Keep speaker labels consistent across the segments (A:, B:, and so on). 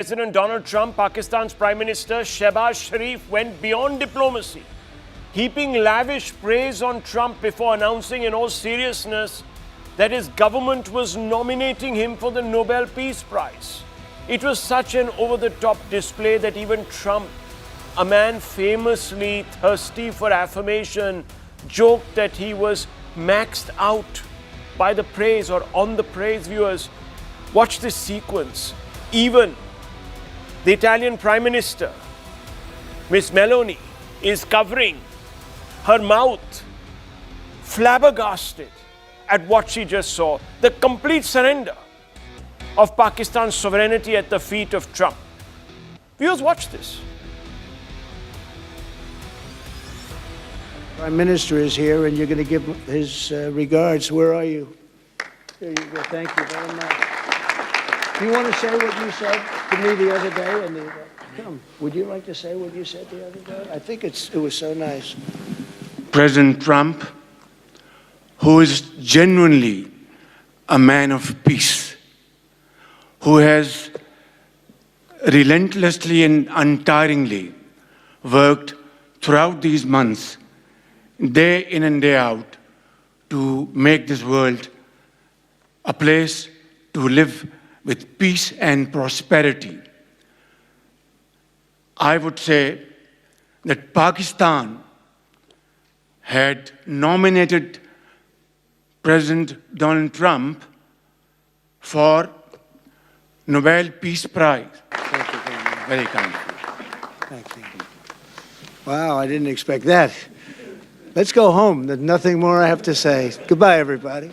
A: President Donald Trump, Pakistan's Prime Minister Shehbaz Sharif went beyond diplomacy, heaping lavish praise on Trump before announcing in all seriousness that his government was nominating him for the Nobel Peace Prize. It was such an over-the-top display that even Trump, a man famously thirsty for affirmation, joked that he was maxed out by the praise or on the praise. Viewers, watch this sequence. Even the Italian Prime Minister, Miss Meloni, is covering her mouth, flabbergasted at what she just saw. The complete surrender of Pakistan's sovereignty at the feet of Trump. Viewers, watch this.
B: Prime Minister is here, and you're going to give his regards. Where are you? There you go. Thank you very much. Do you want to say what you said to me the other day? Come, would you like to say what you said the other day? I think it was so nice.
C: President Trump, who is genuinely a man of peace, who has relentlessly and untiringly worked throughout these months, day in and day out, to make this world a place to live with peace and prosperity. I would say that Pakistan had nominated President Donald Trump for Nobel Peace Prize.
B: Thank you very much.
C: Very kind.
B: Thank you. Wow, I didn't expect that. Let's go home. There's nothing more I have to say. Goodbye, everybody.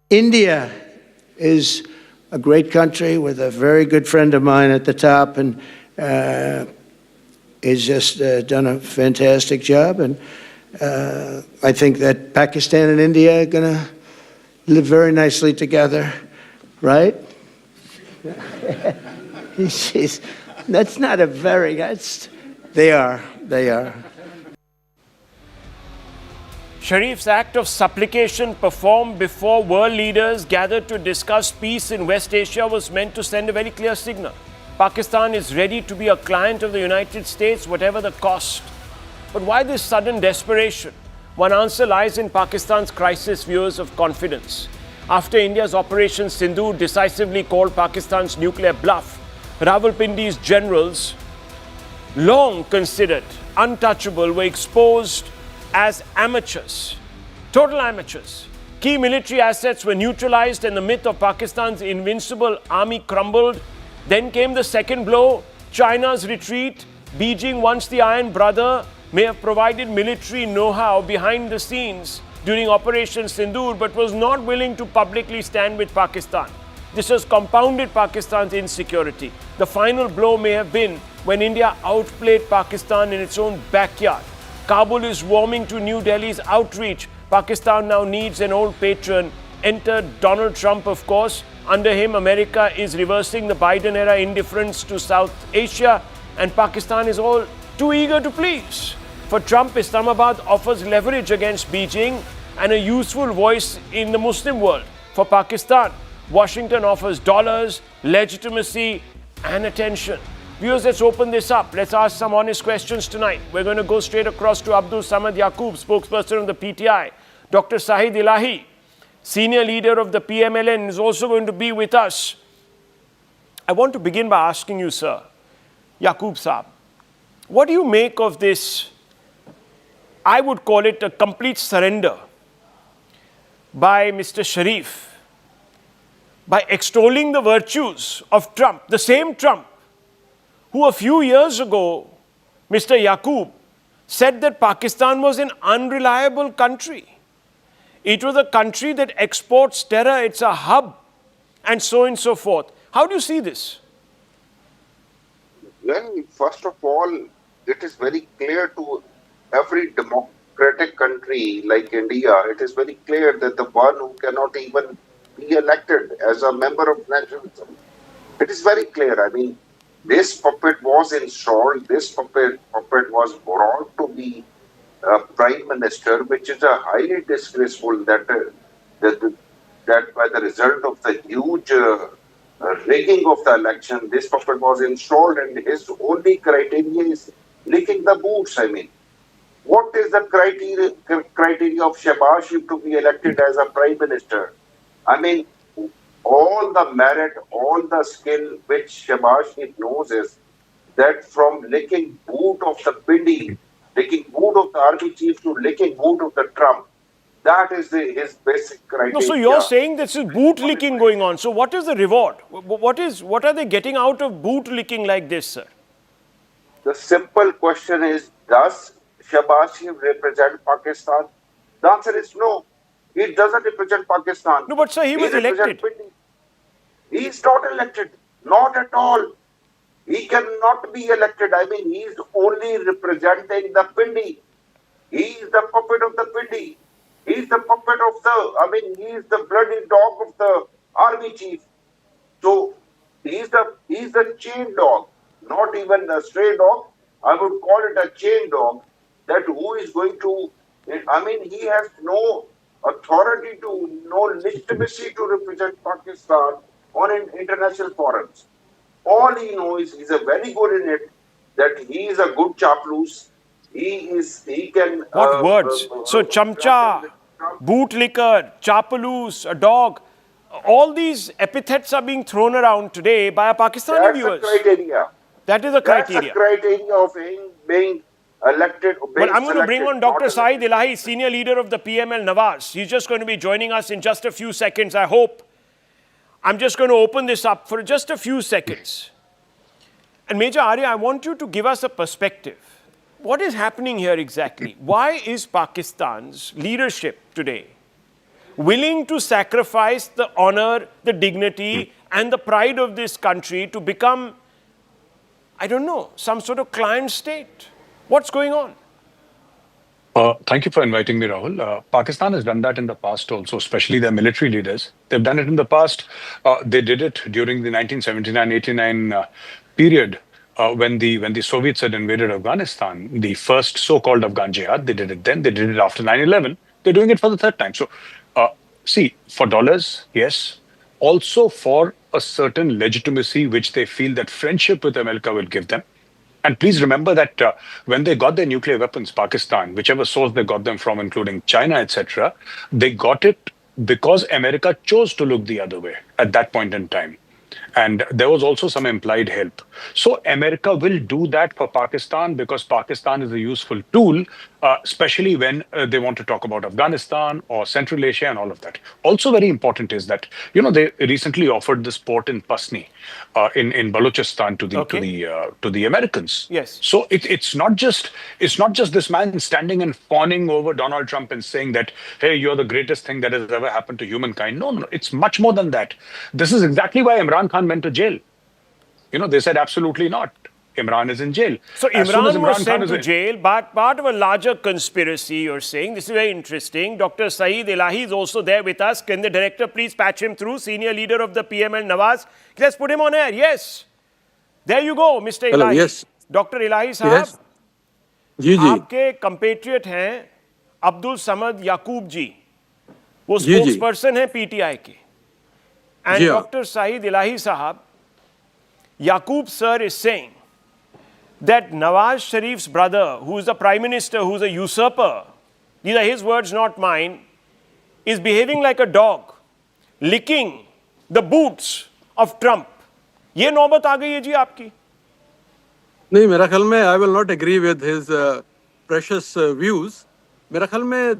B: India is a great country with a very good friend of mine at the top, and he's just done a fantastic job. And I think that Pakistan and India are going to live very nicely together, right? That's not a very, they are.
A: Sharif's act of supplication performed before world leaders gathered to discuss peace in West Asia was meant to send a very clear signal. Pakistan is ready to be a client of the United States, whatever the cost. But why this sudden desperation? One answer lies in Pakistan's crisis, viewers, of confidence. After India's Operation Sindoor decisively called Pakistan's nuclear bluff, Rawalpindi's generals, long considered untouchable, were exposed as amateurs, total amateurs. Key military assets were neutralized and the myth of Pakistan's invincible army crumbled. Then came the second blow, China's retreat. Beijing, once the Iron Brother, may have provided military know-how behind the scenes during Operation Sindoor, but was not willing to publicly stand with Pakistan. This has compounded Pakistan's insecurity. The final blow may have been when India outplayed Pakistan in its own backyard. Kabul is warming to New Delhi's outreach. Pakistan now needs an old patron. Enter Donald Trump, of course. Under him, America is reversing the Biden-era indifference to South Asia, and Pakistan is all too eager to please. For Trump, Islamabad offers leverage against Beijing and a useful voice in the Muslim world. For Pakistan, Washington offers dollars, legitimacy, and attention. Viewers, let's open this up. Let's ask some honest questions tonight. We're going to go straight across to Abdul Samad Yaqoob, spokesperson of the PTI. Dr. Sahid Ilahi, senior leader of the PMLN, is also going to be with us. I want to begin by asking you, sir, Yaqoob Saab, what do you make of this? I would call it a complete surrender by Mr. Sharif, by extolling the virtues of Trump, the same Trump who a few years ago, Mr. Yaqoob, said that Pakistan was an unreliable country. It was a country that exports terror, it's a hub, and so on and so forth. How do you see this?
D: Well, first of all, it is very clear to every democratic country like India, it is very clear that the one who cannot even be elected as a member of nationalism, it is very clear. I mean, this puppet was installed, this puppet was brought to be Prime Minister, which is a highly disgraceful that by the result of the huge rigging of the election. This puppet was installed, and his only criteria is licking the boots. I mean, what is the criteria of Shehbaz Sharif to be elected as a prime minister? I mean, all the merit, all the skill which Shehbaz Sharif knows is that from licking boot of the Pindi, licking boot of the army chief to licking boot of the Trump, that is his basic criteria.
A: No, so you're saying this is boot licking going on. So what is the reward? What are they getting out of boot licking like this, sir?
D: The simple question is, does Shehbaz Sharif represent Pakistan? The answer is no. He doesn't represent Pakistan.
A: No, but sir, he was elected.
D: He is not elected. Not at all. He cannot be elected. I mean, he is only representing the Pindi. He is the puppet of the Pindi. He is the puppet of he is the bloody dog of the army chief. So, he is the chain dog, not even a stray dog. I would call it a chain dog, that who is going to, I mean, he has no authority no legitimacy to represent Pakistan on international forums. All he knows, he's a very good in it, that he is a good chaplus. He can...
A: What words? So, Chamcha, bootlicker, chapaloos, a dog, all these epithets are being thrown around today by our Pakistani viewers.
D: That's the criteria.
A: That is a criteria.
D: That's the criteria of him being elected.
A: Well, I'm going to bring on Dr. Saeed Elahi, senior leader of the PML Nawaz. He's just going to be joining us in just a few seconds, I hope. I'm just going to open this up for just a few seconds. And Major Arya, I want you to give us a perspective. What is happening here exactly? Why is Pakistan's leadership today willing to sacrifice the honor, the dignity, and the pride of this country to become, I don't know, some sort of client state? What's going on?
E: Thank you for inviting me, Rahul. Pakistan has done that in the past also, especially their military leaders. They've done it in the past. They did it during the 1979-89 period when the Soviets had invaded Afghanistan, the first so-called Afghan jihad. They did it then. They did it after 9/11. They're doing it for the third time. So, see, for dollars, yes. Also for a certain legitimacy which they feel that friendship with America will give them. And please remember that when they got their nuclear weapons, Pakistan, whichever source they got them from, including China, etc., they got it because America chose to look the other way at that point in time. And there was also some implied help. So America will do that for Pakistan because Pakistan is a useful tool, especially when they want to talk about Afghanistan or Central Asia and all of that. Also very important is that, they recently offered this port in Pasni in Balochistan to the Americans.
A: Yes.
E: So it's not just this man standing and fawning over Donald Trump and saying that, hey, you're the greatest thing that has ever happened to humankind. No, it's much more than that. This is exactly why Imran Khan went to jail. They said absolutely not. Imran is in jail.
A: So Imran was sent to jail, but part of a larger conspiracy, you're saying. This is very interesting. Dr. Saeed Elahi is also there with us. Can the director please patch him through? Senior leader of the PML Nawaz. Let's put him on air. Yes. There you go, Mr.
F: Hello,
A: Elahi.
F: yes.
A: Dr. Elahi साहब,
F: Yes. जी जी
A: आपके compatriot हैं अब्दुल समद याकूब जी, वो
F: जी, जी।
A: spokesperson हैं PTI के. And
F: जी हाँ।
A: Dr. Saeed Elahi साहब, Yaqub sir is saying that Nawaz Sharif's brother, who is the prime minister, who is a usurper, these are his words, not mine, is behaving like a dog, licking the boots of Trump. ये नौबत आ गई है जी आपकी.
F: नहीं, मेरा ख्याल में I will not agree with his precious views. मेरा ख्याल में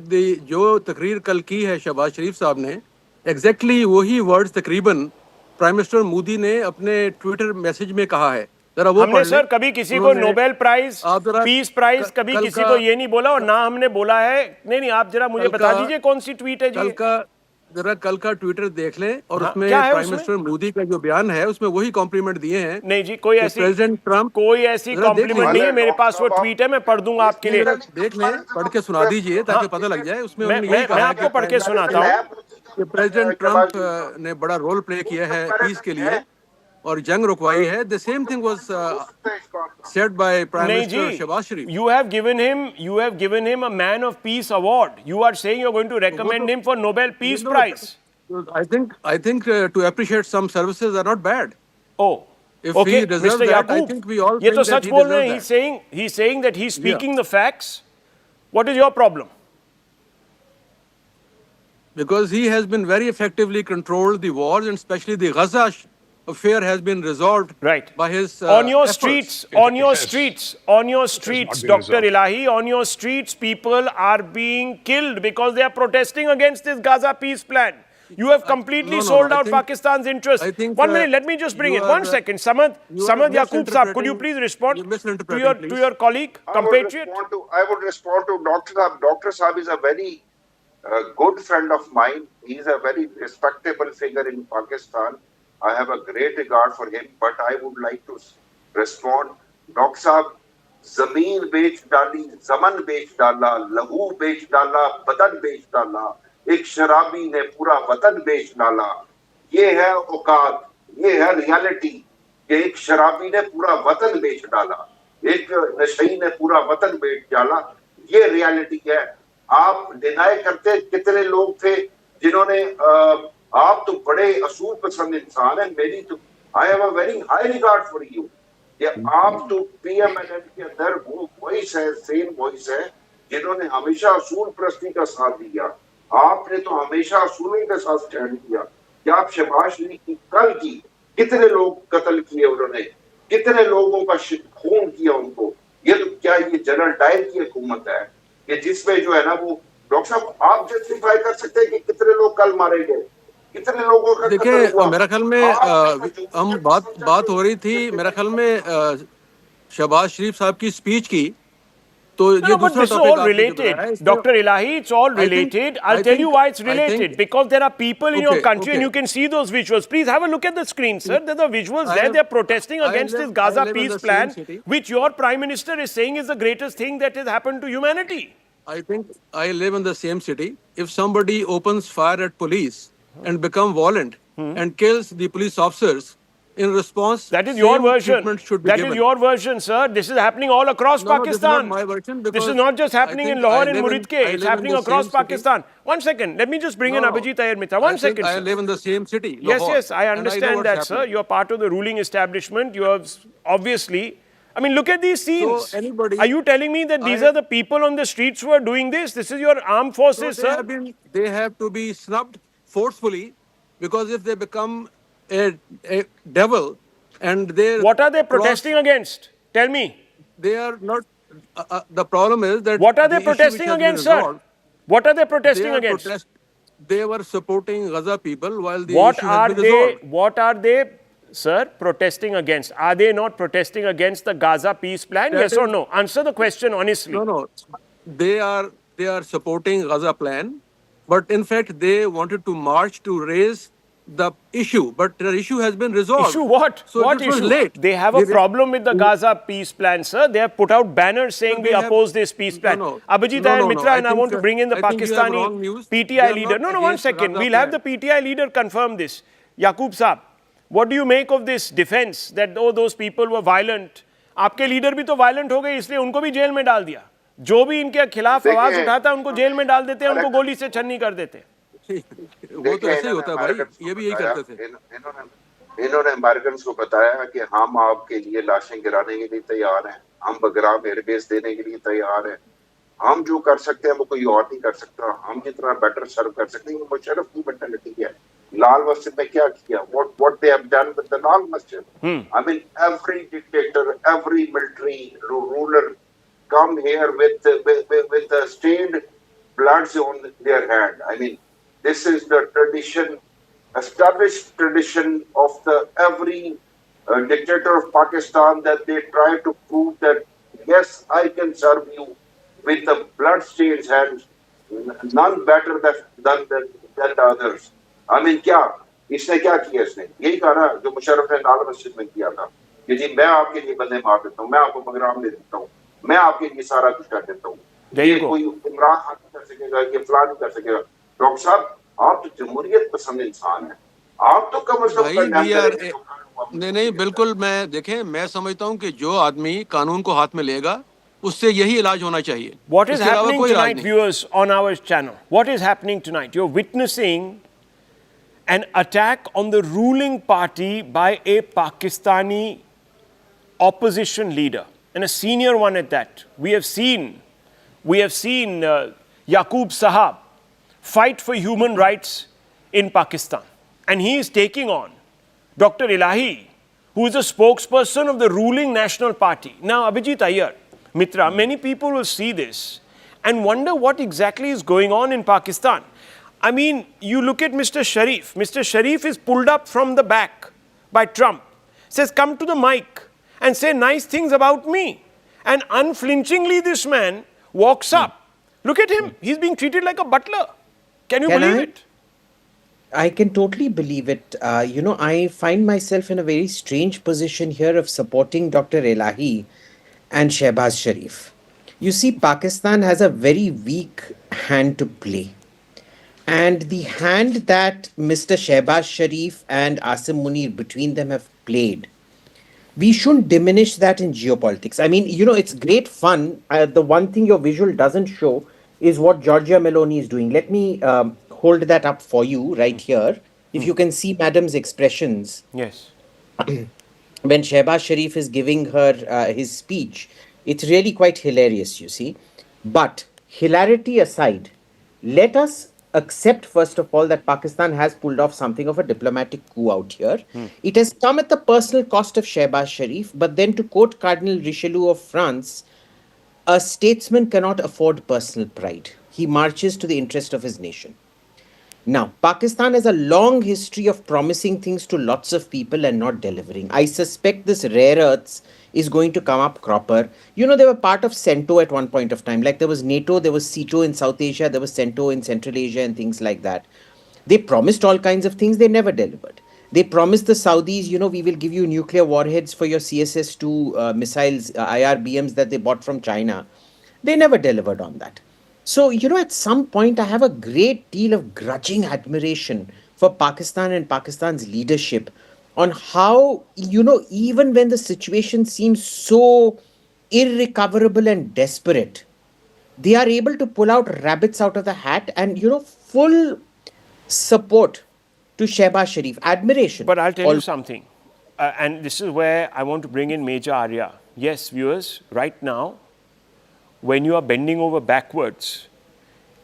F: जो तकरीर कल की है शहबाज शरीफ साहब ने, एग्जैक्टली वही वर्ड्स तकरीबन प्राइम मिनिस्टर मोदी ने अपने ट्विटर मैसेज में कहा है. जरा वो
A: हमने सर कभी किसी को नोबेल प्राइज, पीस प्राइज, कभी किसी को ये नहीं बोला, और ना हमने बोला है. नहीं, आप जरा मुझे बता दीजिए कौन सी ट्वीट है जी.
F: कल का ट्विटर देख लें और उसमें प्राइम मिनिस्टर मोदी का जो बयान है उसमें वही कॉम्प्लीमेंट दिए हैं.
A: नहीं जी, कोई ऐसी
F: प्रेसिडेंट ट्रम्प
A: कोई ऐसी कॉम्प्लीमेंट नहीं है. मेरे पास वो ट्वीट है, मैं पढ़ दूंगा आपके लिए.
F: देख लें, पढ़ के सुना दीजिए ताकि पता लग जाए. उसमें
A: मैं आपको पढ़ के सुनाता हूँ
F: कि प्रेसिडेंट ट्रम्प ने बड़ा रोल प्ले किया है पीस के लिए और जंग रुकवाई है. The same thing was said by Prime Minister Shehbaz Sharif.
A: You have given him a Man of Peace award. You are saying you're going to recommend him for Nobel Peace Prize.
F: I think to appreciate some services are not bad.
A: Oh,
F: If
A: okay,
F: he deserves
A: Mr.
F: that, I
A: Yaqub,
F: think we all
A: ये तो
F: think that
A: such
F: he
A: बोल रहे
F: deserves
A: हैं.
F: that.
A: He's saying that he's
F: Yeah.
A: speaking the facts. What is your problem?
F: Because he has been very effectively controlled the wars, and especially the Gaza affair has been resolved
A: Right.
F: by his
A: On your
F: efforts.
A: streets,
E: It
A: on your
E: has-
A: streets, on your
E: not
A: streets,
E: been
A: Dr.
E: resolved.
A: Ilahi, on your streets, people are being killed because they are protesting against this Gaza peace plan. You have completely
F: no,
A: sold
F: I
A: out
F: think-
A: Pakistan's interest.
F: I think,
A: 1 minute, let me just bring
F: you
A: it.
F: are,
A: 1 second. Samad
F: you are
A: Yaqub Saab, could you
F: misinterpreting-
A: please respond
F: you're
A: to
F: misinterpreting,
A: your colleague, compatriot?
D: I would respond to Dr. Saab. Dr. Saab is a very good friend of mine. He is a very respectable figure in Pakistan. I have a great regard for him, but I would like to respond. Dr. Saab, जमीन बेच डाली, जमन बेच डाला, लहू बेच डाला, बदन बेच डाला, एक शराबी ने पूरा वतन बेच डाला. ये है औकात, ये है रियलिटी कि एक शराबी ने पूरा वतन बेच डाला, एक नशई ने पूरा वतन बेच डाला. ये रियलिटी है. आप डिनाई करते कितने लोग थे जिन्होंने आप तो बड़े असूल पसंद इंसान हैं. मेरी तो I have a very high regard for you. ये आप तो पीएमएलएन के अंदर वो वॉइस है, सेम वॉइस है जिन्होंने हमेशा असूल परस्ती का साथ दिया. आपने तो हमेशा असूलों के साथ स्टैंड किया. क्या आप शहबाज शरीफ की कल की कितने लोग कत्ल किए उन्होंने, कितने लोगों का खून किया उनको. ये तो क्या ये जनरल डायर की हुकूमत है कि जिसमें जो है ना वो डॉक्टर साहब आप जस्टिफाई कर सकते हैं कि कितने लोग कल मारे गए, कितने लोगों का
F: देखिए
D: कत्ल हुआ.
F: मेरा ख्याल में हम बात हो रही थी मेरा ख्याल में शहबाज शरीफ साहब की स्पीच की. तो ये
A: No, but
F: दूसरा
A: this is
F: टॉपिक
A: all
F: आपने जो
A: related.
F: बताया, इसमें-
A: Dr. Ilahi, it's all
F: I think-
A: related.
F: I
A: I'll tell you
F: think-
A: why it's
F: I
A: related.
F: think-
A: Because there are people in your
F: Okay,
A: country and
F: okay.
A: you can see those visuals. Please have a look at the screen, sir. There's the visuals there. They're protesting against this Gaza
F: live in
A: peace
F: the same
A: plan,
F: city.
A: which your Prime Minister is saying is the greatest thing that has happened to humanity.
F: I think I live in the same city. If somebody opens fire at police and become violent and kills the police officers, in response,
A: That is your
F: same
A: version.
F: treatment should be
A: That
F: given.
A: is your version, sir. This is happening all across
F: No, this is not
A: Pakistan.
F: my version
A: This
F: because
A: is not just
F: I
A: happening in
F: think
A: Lahore
F: I
A: and
F: live in-
A: Muridke.
F: I
A: It's
F: live in
A: happening
F: the
A: across
F: same city.
A: Pakistan. 1 second. Let me just bring in
F: No,
A: Abhijit Iyer Mitra. 1 second,
F: I
A: sir.
F: live in the same city.
A: Yes,
F: Lahore,
A: yes, I
F: and know
A: understand
F: what's
A: that, sir.
F: happening.
A: You're part of the ruling establishment. You have obviously. I mean, look at these scenes.
F: anybody-
A: Are you telling me that these
F: I-
A: are the people on the streets who are doing this? This is your armed
F: So
A: forces,
F: they
A: sir.
F: they have to be snubbed forcefully because if they become a devil and they
A: What are they protesting against? Tell me.
F: They are not. The problem is that
A: What are they
F: the issue which
A: protesting
F: has been
A: against, sir?
F: resolved,
A: What are they
F: they
A: protesting
F: are
A: against?
F: They were supporting Gaza people while the
A: What
F: issue
A: are
F: has been
A: they?
F: resolved.
A: What are they, sir, protesting against? Are they not protesting against the Gaza peace plan?
F: That
A: Yes or
F: is-
A: no? Answer the question honestly.
F: No. They are supporting Gaza plan, but in fact they wanted to march to raise the issue, but the issue has been resolved.
A: Issue what?
F: So
A: What
F: this was
A: issue?
F: late.
A: They have a problem with the Gaza peace plan, sir. They have put out banners saying
F: No,
A: we
F: they have-
A: oppose this peace plan.
F: No.
A: Abhijit
F: No,
A: Iyer
F: no, no.
A: Mitra, and I
F: think,
A: want to bring in the
F: I think you have wrong
A: Pakistani
F: news.
A: PTI
F: They are
A: leader.
F: not
A: No, 1
F: against
A: second.
F: Gaza
A: We'll have the
F: plan.
A: PTI leader confirm this. Yaqub Saab, what do you make of this defense that oh, those people were violent? आपके leader भी तो violent हो गए इसलिए उनको भी jail में डाल दिया. जो भी इनके खिलाफ आवाज उठाता है उनको जेल में डाल देते हैं, उनको गोली से छन्नी कर देते हैं.
F: वो तो ऐसे ही होता है भाई, ये भी यही करते थे.
D: इन्होंने अमेरिकन को बताया कि हम आपके लिए लाशें गिराने के लिए तैयार हैं, हम बगराम एयरबेस देने के लिए तैयार हैं, हम जो कर सकते हैं वो कोई और नहीं कर सकता, हम जितना बेटर सर्व कर सकते हैं. मुशर्रफ की मेंटालिटी है. लाल मस्जिद में क्या किया? what they have done with the लाल मस्जिद. I mean every dictator, every military ruler come here with the stained bloods on their hand. I mean this is the tradition, established tradition of the every dictator of Pakistan, that they try to prove that yes, I can serve you with the blood-stained hands, none better than the others. I mean, क्या इसने क्या किया? इसने यही कहा ना जो मुशर्रफ ने लाल मस्जिद में किया था कि जी मैं आपके लिए बंदे मार देता हूँ, मैं आपको बगराम दे देता हूँ, मैं आपके लिए सारा कुछ कर देता हूँ. ये कोई इमरान खान कर सकेगा, ये फलां नहीं कर सकेगा. डॉक्टर साहब, आप तो जमहूरियत पसंद इंसान हैं. आप तो कम से कम
F: नहीं बिल्कुल. मैं देखें, मैं समझता हूं कि जो आदमी कानून को हाथ में लेगा उससे यही इलाज होना चाहिए.
A: What is happening tonight, viewers, on our channel? What is happening tonight? You're witnessing an attack on the ruling party by a Pakistani opposition leader, and a senior one at that. We have seen Yaqub Sahab fight for human rights in Pakistan. And he is taking on Dr. Elahi, who is a spokesperson of the ruling National Party. Now, Abhijit Iyer, Mitra, many people will see this and wonder what exactly is going on in Pakistan. I mean, you look at Mr. Sharif. Mr. Sharif is pulled up from the back by Trump, says, come to the mic and say nice things about me. And unflinchingly, this man walks up. Look at him. He's being treated like a butler. Can you believe it?
G: I can totally believe it. I find myself in a very strange position here of supporting Dr. Elahi and Shehbaz Sharif. You see, Pakistan has a very weak hand to play. And the hand that Mr. Shehbaz Sharif and Asim Munir between them have played, we shouldn't diminish that in geopolitics. I mean, it's great fun. The one thing your visual doesn't show is what Giorgia Meloni is doing. Let me hold that up for you right here. If you can see Madam's expressions.
A: Yes.
G: When Shehbaz Sharif is giving her his speech, it's really quite hilarious, you see. But hilarity aside, let us accept, first of all, that Pakistan has pulled off something of a diplomatic coup out here. It has come at the personal cost of Shehbaz Sharif, but then, to quote Cardinal Richelieu of France, a statesman cannot afford personal pride. He marches to the interest of his nation. Now, Pakistan has a long history of promising things to lots of people and not delivering. I suspect this rare earths is going to come up cropper. They were part of CENTO at one point of time. Like there was NATO, there was CETO in South Asia, there was CENTO in Central Asia and things like that. They promised all kinds of things, they never delivered. They promised the Saudis, we will give you nuclear warheads for your CSS-2 missiles, IRBMs that they bought from China. They never delivered on that. So, at some point, I have a great deal of grudging admiration for Pakistan and Pakistan's leadership on how, even when the situation seems so irrecoverable and desperate, they are able to pull out rabbits out of the hat and, full support to Shehbaz Sharif. Admiration.
A: But I'll tell you something. And this is where I want to bring in Major Arya. Yes, viewers, right now, when you are bending over backwards,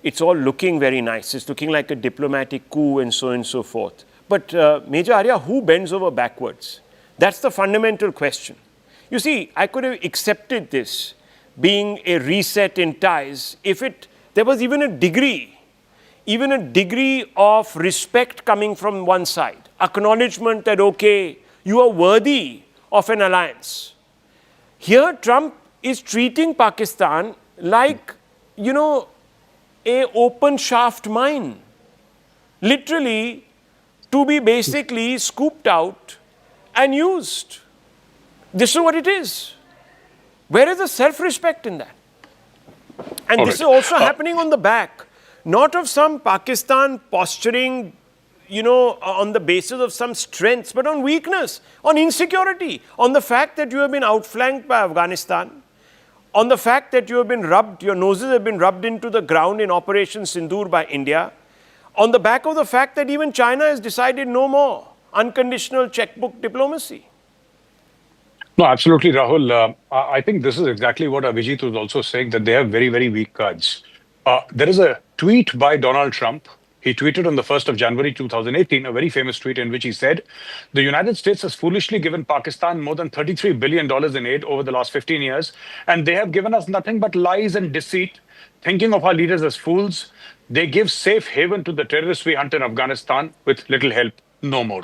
A: it's all looking very nice. It's looking like a diplomatic coup and so forth. But Major Arya, who bends over backwards? That's the fundamental question. You see, I could have accepted this being a reset in ties if there was even a degree of respect coming from one side, acknowledgement that, okay, you are worthy of an alliance. Here, Trump is treating Pakistan like, a open shaft mine. Literally, to be basically scooped out and used. This is what it is. Where is the self-respect in that? And this is also happening on the back, not of some Pakistan posturing, on the basis of some strengths, but on weakness, on insecurity, on the fact that you have been outflanked by Afghanistan, on the fact that your noses have been rubbed into the ground in Operation Sindoor by India, on the back of the fact that even China has decided no more unconditional checkbook diplomacy.
E: No, absolutely, Rahul. I think this is exactly what Abhijit was also saying, that they have very, very weak cards. There is a tweet by Donald Trump. He tweeted on the 1st of January 2018, a very famous tweet in which he said, the United States has foolishly given Pakistan more than $33 billion in aid over the last 15 years, and they have given us nothing but lies and deceit, thinking of our leaders as fools. They give safe haven to the terrorists we hunt in Afghanistan with little help, no more.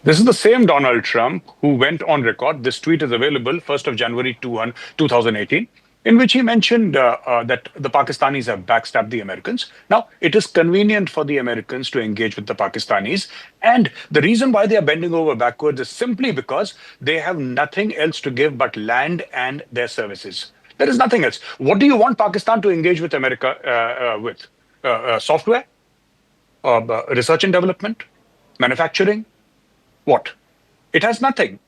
E: This is the same Donald Trump who went on record. This tweet is available 1st of January 2018. In which he mentioned that the Pakistanis have backstabbed the Americans. Now, it is convenient for the Americans to engage with the Pakistanis. And the reason why they are bending over backwards is simply because they have nothing else to give but land and their services. There is nothing else. What do you want Pakistan to engage with America with? Software? Research and development? Manufacturing? What? It has nothing.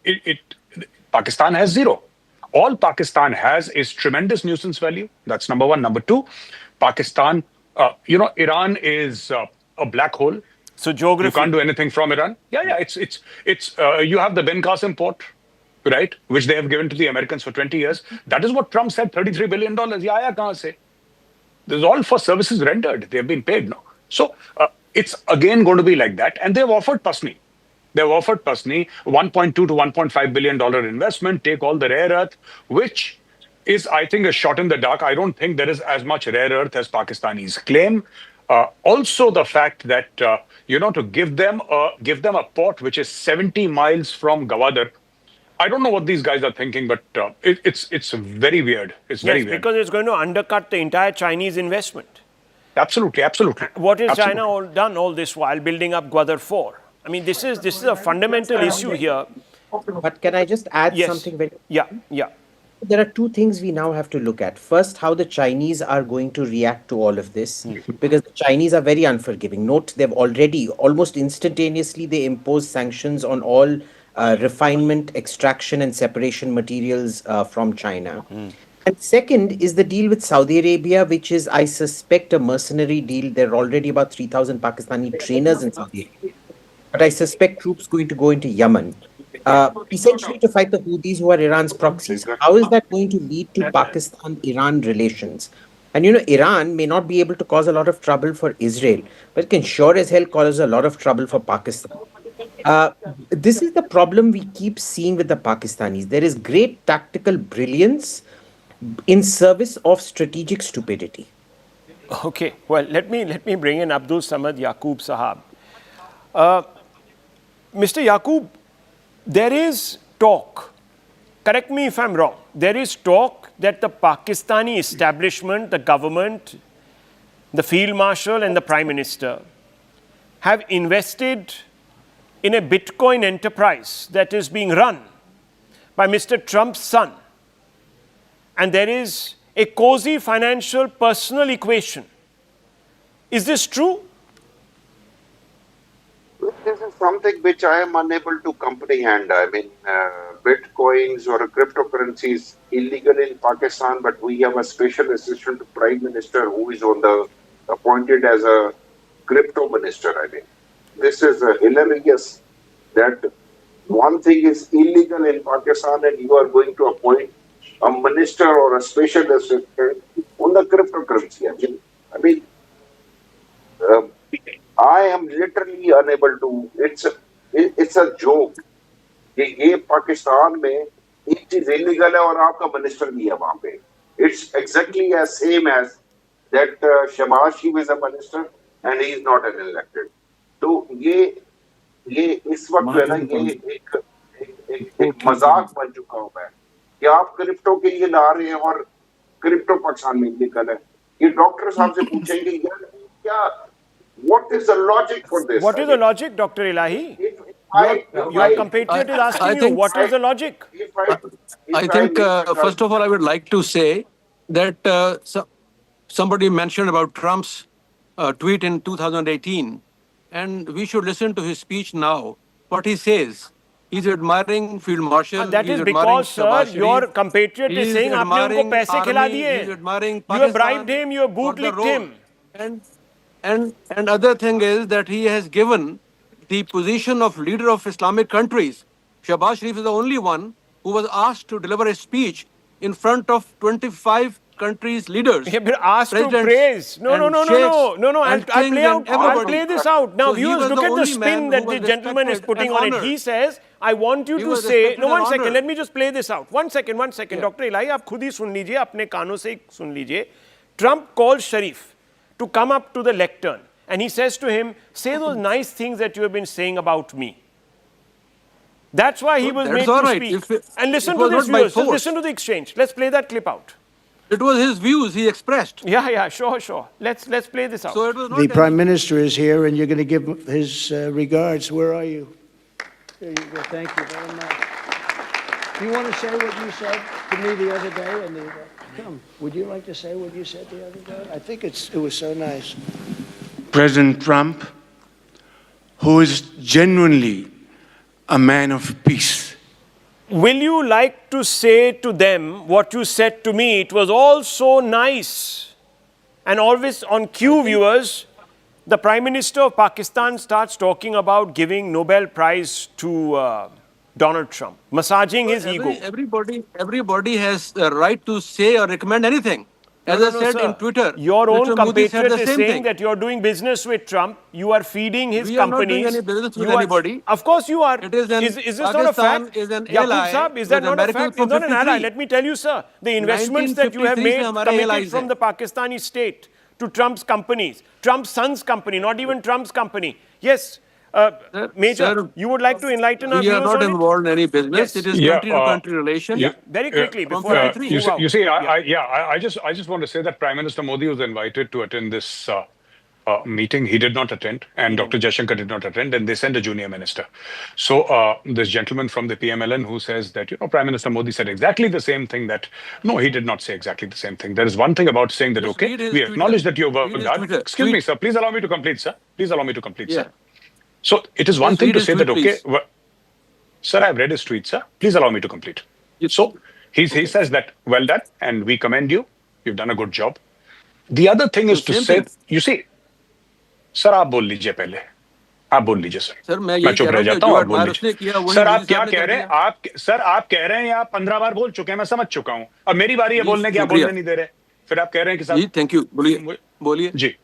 E: Pakistan has zero. All Pakistan has is tremendous nuisance value. That's number one. Number two, Pakistan, Iran is a black hole.
A: So geography.
E: You can't do anything from Iran. Yeah. It's you have the Ben Qasim port, right, which they have given to the Americans for 20 years. That is what Trump said, $33 billion. Yeah, kahan se? This is all for services rendered. They have been paid now. So it's again going to be like that. And they've offered Pasni. They've offered Pasni $1.2 to $1.5 billion investment, take all the rare earth, which is, I think, a shot in the dark. I don't think there is as much rare earth as Pakistanis claim. Also, the fact that, to give them a port which is 70 miles from Gawadar. I don't know what these guys are thinking, but it's very weird. It's very weird.
A: Because it's going to undercut the entire Chinese investment.
E: Absolutely.
A: What has China done all this while building up Gwadar 4? I mean, this is a fundamental issue here.
G: But can I just add something very...
A: Yeah.
G: There are two things we now have to look at. First, how the Chinese are going to react to all of this, because the Chinese are very unforgiving. Note, they've already, almost instantaneously, they imposed sanctions on all refinement, extraction and separation materials from China. And second is the deal with Saudi Arabia, which is, I suspect, a mercenary deal. There are already about 3,000 Pakistani trainers in Saudi Arabia. But I suspect troops going to go into Yemen. Essentially to fight the Houthis, who are Iran's proxies. How is that going to lead to Pakistan-Iran relations? And Iran may not be able to cause a lot of trouble for Israel, but it can sure as hell cause a lot of trouble for Pakistan. This is the problem we keep seeing with the Pakistanis. There is great tactical brilliance in service of strategic stupidity.
A: Okay, well, let me bring in Abdul Samad Yaqub Sahab. Mr. Yaqub, there is talk, correct me if I'm wrong, there is talk that the Pakistani establishment, the government, the Field Marshal and the Prime Minister have invested in a Bitcoin enterprise that is being run by Mr. Trump's son. And there is a cozy financial personal equation. Is this true?
D: This is something which I am unable to comprehend. I mean, bitcoins or cryptocurrencies illegal in Pakistan, but we have a special assistant prime minister who is appointed as a crypto minister. I mean, this is hilarious that one thing is illegal in Pakistan and you are going to appoint a minister or a special assistant on the cryptocurrency. I mean, I am literally unable to. It's a joke. ये पाकिस्तान में एक चीज illegal है और आपका minister भी है वहाँ पे. It's exactly as same as that Shehbaz Sharif is a minister and he is not an elected. तो ये इस वक्त है ना ये एक मजाक बन चुका हुआ है कि आप क्रिप्टो के लिए ला रहे हैं और क्रिप्टो पाकिस्तान में illegal है. ये डॉक्टर साहब से पूछेंगे यार क्या? What is the logic for this?
A: What is the logic, Dr. Ilahi? Your compatriot is asking you, what is the logic?
F: I think, first of all, I would like to say that somebody mentioned about Trump's tweet in 2018, and we should listen to his speech now, what he says. He's admiring Field Marshal.
A: That is because, sir, your compatriot is saying, aapne unko paise khila diye. You have bribed him, you have bootlicked him.
F: And other thing is that he has given the position of leader of Islamic countries. Shehbaz Sharif is the only one who was asked to deliver a speech in front of 25 countries' leaders.
A: He has been asked to praise. No. I'll play this out. Now, viewers, look at the spin that the gentleman is putting on it. He says, I want you to say, no, one second, let me just play this out. One second.
F: Yeah.
A: Dr. Ilahi, aap khud hi sun lijiye, apne kanon se hi sun lijiye. Trump calls Sharif to come up to the lectern. And he says to him, say those nice things that you have been saying about me. That's why he was made to speak. And listen to this, viewers. Just listen to the exchange. Let's play that clip out.
F: It was his views he expressed.
A: Yeah, sure. Let's play this out.
F: So it was not
B: the Prime Minister is here and you're going to give his regards. Where are you? There you go. Thank you very much. Do you want to say what you said to me the other day? Come, would you like to say what you said the other day? I think it was so nice.
C: President Trump, who is genuinely a man of peace.
A: Will you like to say to them what you said to me? It was all so nice. And always on cue, viewers, the Prime Minister of Pakistan starts talking about giving Nobel Prize to Donald Trump, massaging his ego.
F: Everybody has the right to say or recommend anything. As I said
A: sir.
F: in Twitter,
A: Your own
F: Mr. Modi said
A: compatriot
F: the
A: is
F: same
A: saying
F: thing.
A: that you're doing business with Trump. You are feeding his
F: We are not
A: companies.
F: doing any business with
A: You are-
F: anybody.
A: Of course you are.
F: It is an-
A: is this not a
F: Pakistan
A: fact?
F: is an
A: Yaqub
F: ally
A: Saab, is that
F: with
A: not
F: America
A: a fact?
F: from
A: It's not an ally.
F: 53.
A: Let me tell you, sir. The investments that you have
F: 1953
A: made
F: से हमारे
A: committed
F: allies
A: from
F: हैं.
A: the Pakistani state to Trump's companies, Trump's son's company, not even Trump's company. Yes, Major,
F: sir,
A: you would like to enlighten our
F: We are
A: viewers
F: not
A: on it?
F: involved in any business.
A: Yes.
F: It is
E: Yeah,
F: country-to-country relation.
E: yeah.
A: Very quickly,
F: From
A: before I
F: 53.
A: move out.
E: You see, I just want to say that Prime Minister Modi was invited to attend this meeting. He did not attend, and Dr. Jaishankar did not attend, and they sent a junior minister. So this gentleman from the PMLN who says that, Prime Minister Modi said exactly the same thing that, no, he did not say exactly the same thing. There is one thing about saying that,
F: Just
E: okay,
F: read his
E: we
F: Twitter.
E: acknowledge that you
F: Read
E: worked
F: his
E: hard.
F: Twitter.
E: Excuse me,
F: Tweet.
E: sir. Please allow me to complete, sir. Please allow me to complete,
F: Yeah.
E: sir. So it is one
F: Just
E: thing
F: read
E: to
F: his
E: say
F: tweet,
E: that, okay,
F: please.
E: sir, I've read his tweet, sir. Please allow me to complete. So he says that, well done, and we commend you. You've done a good job. The other thing is to
F: same
E: say,
F: thing.
E: you see, sir, आप बोल लीजिए पहले. आप बोल लीजिए sir.
F: Sir, मैं
E: मैं
F: यही
E: चुप
F: कह
E: रह
F: रहा हूँ कि
E: जाता हूँ.
F: जो
E: आप बोल
F: admire उसने किया,
E: लीजिए.
F: वही
E: सर
F: मोदी
E: आप क्या
F: साहब ने
E: कह
F: कर
E: रहे हैं?
F: दिया।
E: सर आप कह रहे हैं आप 15 बार बोल चुके हैं. मैं समझ चुका हूँ. अब मेरी बारी है
F: जी,
E: बोलने की. आप
F: शुक्रिया।
E: बोलने नहीं दे रहे. फिर आप कह रहे हैं कि
F: जी,
E: साहब.
F: Thank you. बोलिए।
E: जी.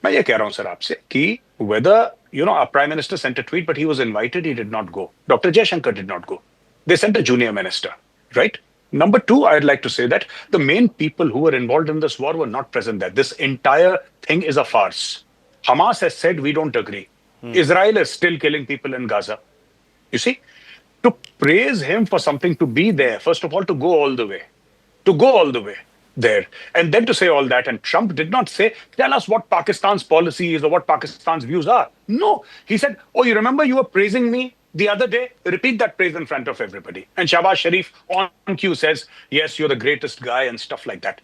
E: मैं ये कह रहा हूं सर आपसे कि whether our prime minister sent a tweet but he was invited, he did not go. Dr. Jaishankar did not go. They sent a junior minister, right? Number two, I'd like to say that the main people who were involved in this war were not present there. This entire thing is a farce. Hamas has said we don't agree. Israel is still killing people in Gaza. You see, to praise him for something, to be there, first of all, to go all the way there, and then to say all that. And Trump did not say, tell us what Pakistan's policy is or what Pakistan's views are. No, he said, oh, you remember you were praising me the other day? Repeat that praise in front of everybody. And Shehbaz Sharif on cue says, yes, you're the greatest guy and stuff like that.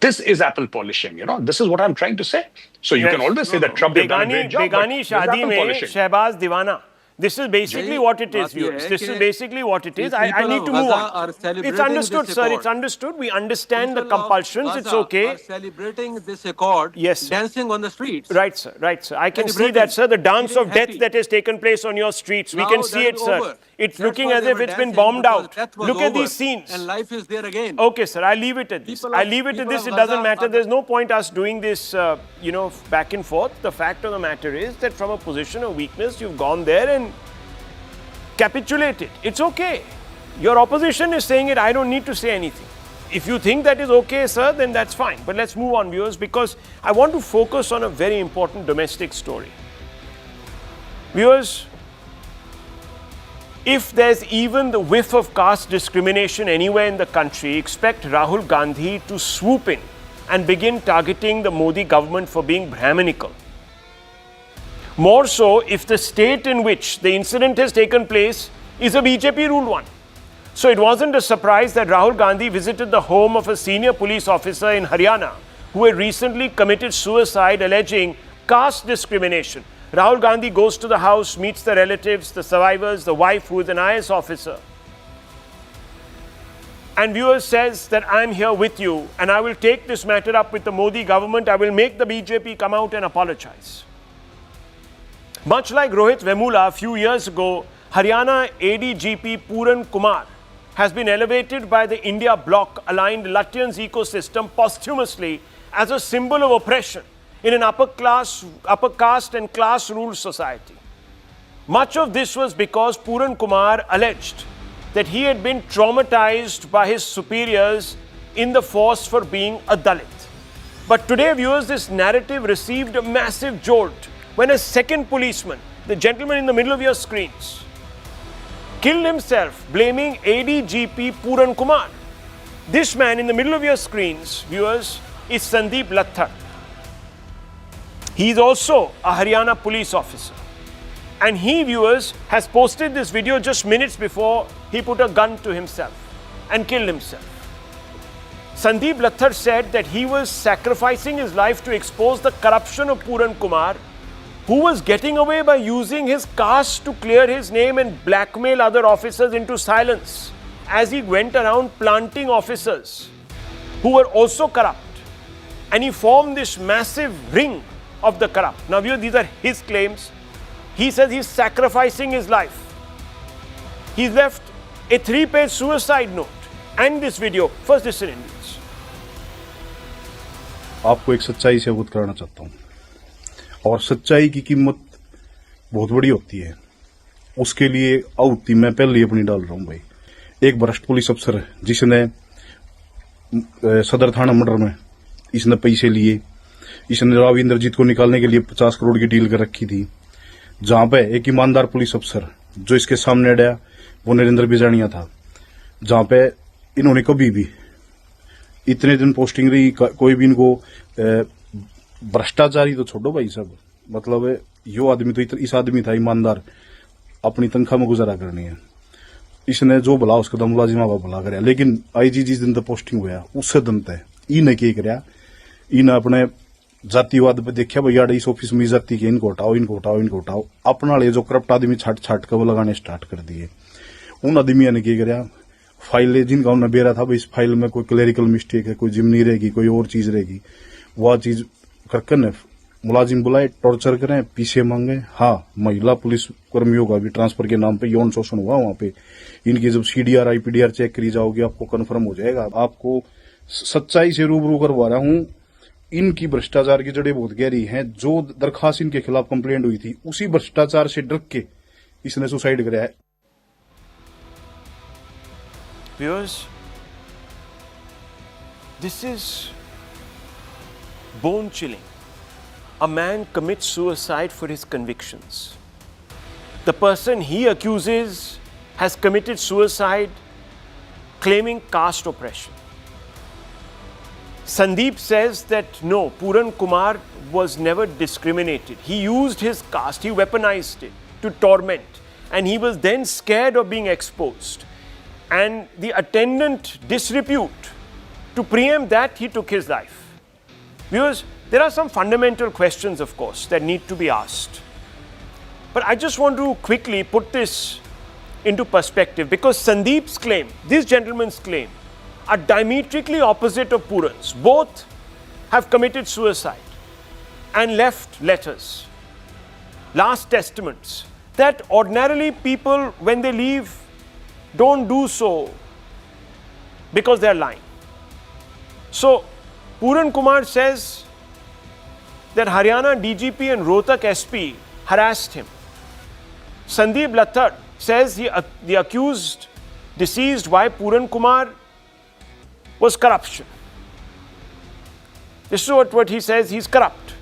E: This is apple polishing, This is what I'm trying to say. So you can always say that Trump has done a great job, but
A: Begani
E: this is
A: Shadi
E: apple
A: mein
E: polishing.
A: Shehbaz Divana. This is basically
F: Jai,
A: what it is,
F: बात ये
A: viewers.
F: है
A: This
F: कि
A: is basically what it is.
F: the
A: I
F: people
A: need
F: of
A: to move
F: Gaza are
A: on.
F: celebrating
A: It's understood,
F: this
A: sir.
F: accord.
A: It's understood. We understand the
F: People of
A: compulsions. It's
F: Gaza
A: okay.
F: are celebrating this accord,
A: Yes, sir.
F: dancing on the streets.
A: Right, sir. Right, sir. I can see
F: Celebrating,
A: that, sir. The dance
F: feeling
A: of death
F: happy.
A: that has taken place on your streets. We
F: Now
A: can see
F: that
A: it,
F: is
A: sir.
F: over.
A: It's
F: That's
A: looking
F: why
A: as
F: they
A: if
F: were
A: it's been
F: dancing,
A: bombed
F: because
A: out.
F: death was
A: Look at
F: over
A: these scenes.
F: And life is there again.
A: Okay, sir. I leave it at this.
F: People
A: I
F: of-
A: leave it at
F: people
A: this.
F: of
A: It doesn't
F: Gaza
A: matter.
F: are-
A: There's no point us doing this, back and forth. The fact of the matter is that from a position of weakness, you've gone there and capitulated. It's okay. Your opposition is saying it. I don't need to say anything. If you think that is okay, sir, then that's fine. But let's move on, viewers, because I want to focus on a very important domestic story. Viewers, if there's even the whiff of caste discrimination anywhere in the country, expect Rahul Gandhi to swoop in and begin targeting the Modi government for being Brahminical. More so if the state in which the incident has taken place is a BJP-ruled one. So it wasn't a surprise that Rahul Gandhi visited the home of a senior police officer in Haryana who had recently committed suicide alleging caste discrimination. Rahul Gandhi goes to the house, meets the relatives, the survivors, the wife who is an IS officer. And viewers says that I'm here with you and I will take this matter up with the Modi government. I will make the BJP come out and apologize. Much like Rohit Vemula a few years ago, Haryana ADGP Puran Kumar has been elevated by the India bloc-aligned Lutyens ecosystem posthumously as a symbol of oppression in an upper caste and class-ruled society. Much of this was because Puran Kumar alleged that he had been traumatized by his superiors in the force for being a Dalit. But today, viewers, this narrative received a massive jolt when a second policeman, the gentleman in the middle of your screens, killed himself blaming ADGP Puran Kumar. This man in the middle of your screens, viewers, is Sandeep Lathar. He is also a Haryana police officer. And he, viewers, has posted this video just minutes before he put a gun to himself and killed himself. Sandeep Lathar said that he was sacrificing his life to expose the corruption of Puran Kumar, who was getting away by using his caste to clear his name and blackmail other officers into silence as he went around planting officers who were also corrupt. And he formed this massive ring of the corrupt. Now, these are his claims. He says he's sacrificing his life. He's left a 3-page suicide note and this video. First, listen in this.
H: आपको एक सच्चाई से अवगत कराना चाहता हूँ, और सच्चाई की कीमत बहुत बड़ी होती है। उसके लिए आहुति मैं पहले ही अपनी डाल रहा हूँ भाई। एक भ्रष्ट पुलिस अफसर जिसने सदर थाना मर्डर में इसने पैसे लिए, इसने राव इंद्रजीत को निकालने के लिए 50 करोड़ की डील कर रखी थी। जहां पे एक ईमानदार पुलिस अफसर जो इसके सामने अड़ा वो नरेंद्र बिजानिया था, जहां पे इन्होंने कभी भी इतने दिन पोस्टिंग रही, कोई भी इनको भ्रष्टाचारी तो छोड़ो भाई सब, मतलब यो आदमी तो इस आदमी था ईमानदार, अपनी तनख्वाह में गुजारा करनी है। इसने जो भला उसका दम मुलाजिमा भला कराया, लेकिन आईजी जिस दिन तक पोस्टिंग हुआ उससे दिन तय इन्हें क्या कराया, इन अपने जातिवाद पे देखा भैया इस ऑफिस में जाति के इनको हटाओ, इनको हटाओ, इनको हटाओ, अपना ले जो करप्ट आदमी छाट छाट कर वो लगाने स्टार्ट कर दिए। उन आदमियों ने क्या कराया, फाइलें जिनका उन्हें बेरा था भाई इस फाइल में कोई क्लेरिकल मिस्टेक है, कोई जिमनी रहेगी, कोई और चीज रहेगी, वह चीज करके न मुलाजिम बुलाए, टॉर्चर करें, पीछे मांगे। हाँ, महिला पुलिस कर्मियों का भी ट्रांसफर के नाम पे यौन शोषण हुआ वहां पे। इनकी जब सीडीआर आईपीडीआर चेक करी जाओगी आपको कन्फर्म हो जाएगा। आपको सच्चाई से रूबरू करवा रहा हूं, इनकी भ्रष्टाचार की जड़ें बहुत गहरी हैं। जो दरखास्त इनके खिलाफ कंप्लेंट हुई थी उसी भ्रष्टाचार से डर के इसने सुसाइड कराया है।
A: Viewers, this is bone chilling. A man commits suicide for his convictions. The person he accuses has committed suicide claiming caste oppression. Sandeep says that no, Puran Kumar was never discriminated. He used his caste, he weaponized it to torment, and he was then scared of being exposed. And the attendant disrepute, to preempt that, he took his life. Viewers, there are some fundamental questions, of course, that need to be asked. But I just want to quickly put this into perspective, because Sandeep's claim, this gentleman's claim, are diametrically opposite of Puran's. Both have committed suicide and left letters, last testaments, that ordinarily people, when they leave, don't do so because they're lying. So, Puran Kumar says that Haryana DGP and Rohtak SP harassed him. Sandeep Lattar says the accused deceased wife Puran Kumar was corruption. This is what he says, he's corrupt.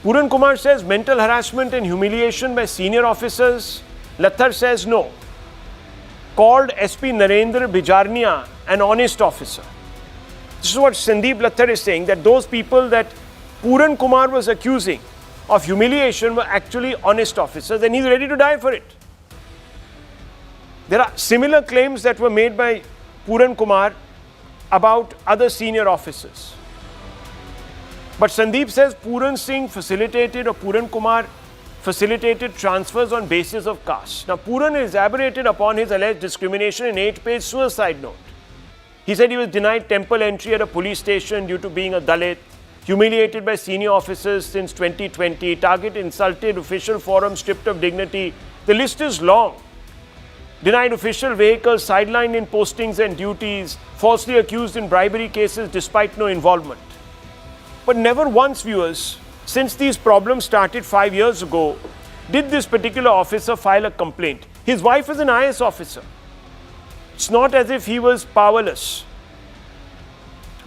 A: Puran Kumar says mental harassment and humiliation by senior officers. Lattar says no. Called SP Narendra Bijarnia an honest officer. This is what Sandeep Lattar is saying, that those people that Puran Kumar was accusing of humiliation were actually honest officers, and he's ready to die for it. There are similar claims that were made by Puran Kumar about other senior officers. But Sandeep says Puran Singh facilitated, or Puran Kumar facilitated transfers on basis of caste. Now, Puran elaborated upon his alleged discrimination in 8-page suicide note. He said he was denied temple entry at a police station due to being a Dalit, humiliated by senior officers since 2020, target insulted official forum, stripped of dignity. The list is long. Denied official vehicles, sidelined in postings and duties, falsely accused in bribery cases despite no involvement. But never once, viewers, since these problems started 5 years ago, did this particular officer file a complaint. His wife is an IS officer. It's not as if he was powerless.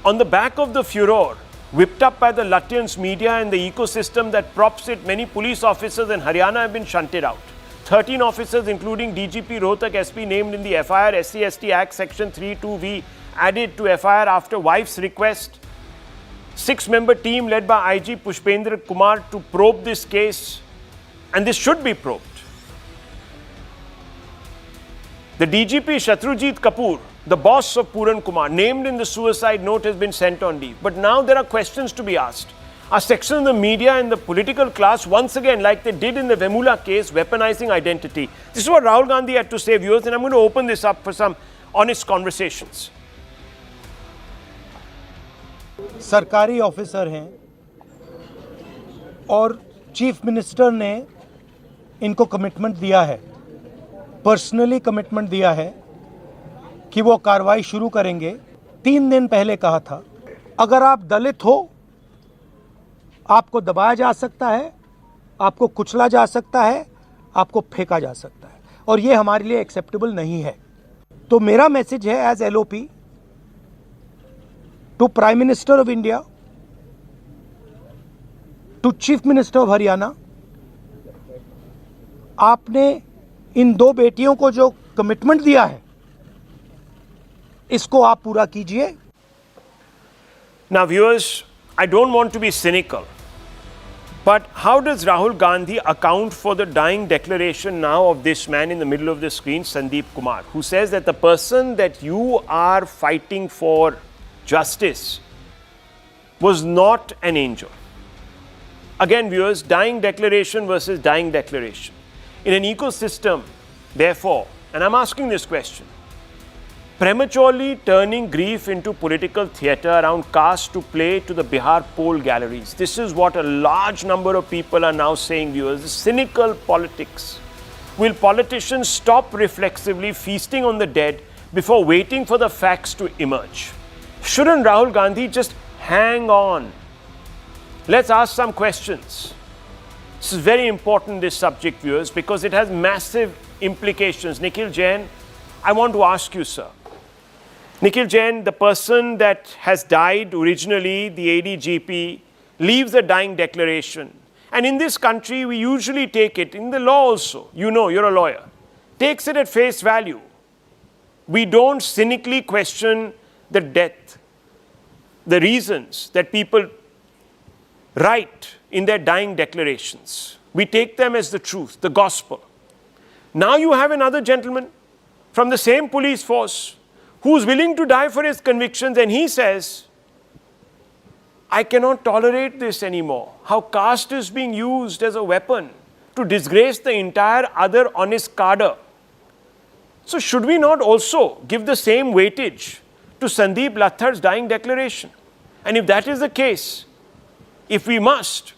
A: On the back of the furor whipped up by the Lutyens media and the ecosystem that props it, many police officers in Haryana have been shunted out. 13 officers, including DGP Rohtak SP, named in the FIR SC/ST Act Section 32V, added to FIR after wife's request. 6-member team led by IG Pushpendra Kumar to probe this case, and this should be probed. The DGP Shatrujit Kapoor, the boss of Puran Kumar, named in the suicide note, has been sent on leave. But now there are questions to be asked. Are sections of the media and the political class, once again, like they did in the Vemula case, weaponizing identity? This is what Rahul Gandhi had to say, viewers, and I'm going to open this up for some honest conversations.
I: सरकारी officer हैं,
B: और chief minister ने इनको commitment दिया है, personally commitment दिया है कि वो कार्रवाई शुरू करेंगे। 3 दिन पहले कहा था, अगर आप दलित हो आपको दबाया जा सकता है, आपको कुचला जा सकता है, आपको फेंका जा सकता है, और ये हमारे लिए एक्सेप्टेबल नहीं है। तो मेरा मैसेज है as L O P to prime minister of India, to chief minister of Haryana, आपने इन 2 बेटियों को जो कमिटमेंट दिया है इसको आप पूरा कीजिए।
A: Now viewers, I don't want to be cynical, but how does Rahul Gandhi account for the dying declaration now of this man in the middle of the screen, Sandeep Kumar, who says that the person that you are fighting for justice was not an angel? Again viewers, dying declaration versus dying declaration. In an ecosystem, therefore, and I'm asking this question, prematurely turning grief into political theatre around caste to play to the Bihar poll galleries. This is what a large number of people are now saying, viewers. Cynical politics. Will politicians stop reflexively feasting on the dead before waiting for the facts to emerge? Shouldn't Rahul Gandhi just hang on? Let's ask some questions. This is very important, this subject, viewers, because it has massive implications. Nikhil Jain, I want to ask you, sir. Nikhil Jain, the person that has died originally, the ADGP, leaves a dying declaration. And in this country, we usually take it, in the law also, you know, you're a lawyer, takes it at face value. We don't cynically question the death, the reasons that people write in their dying declarations. We take them as the truth, the gospel. Now you have another gentleman from the same police force who's willing to die for his convictions, and he says, I cannot tolerate this anymore. How caste is being used as a weapon to disgrace the entire other honest cadre. So should we not also give the same weightage to Sandeep Lathar's dying declaration? And if that is the case, if we must,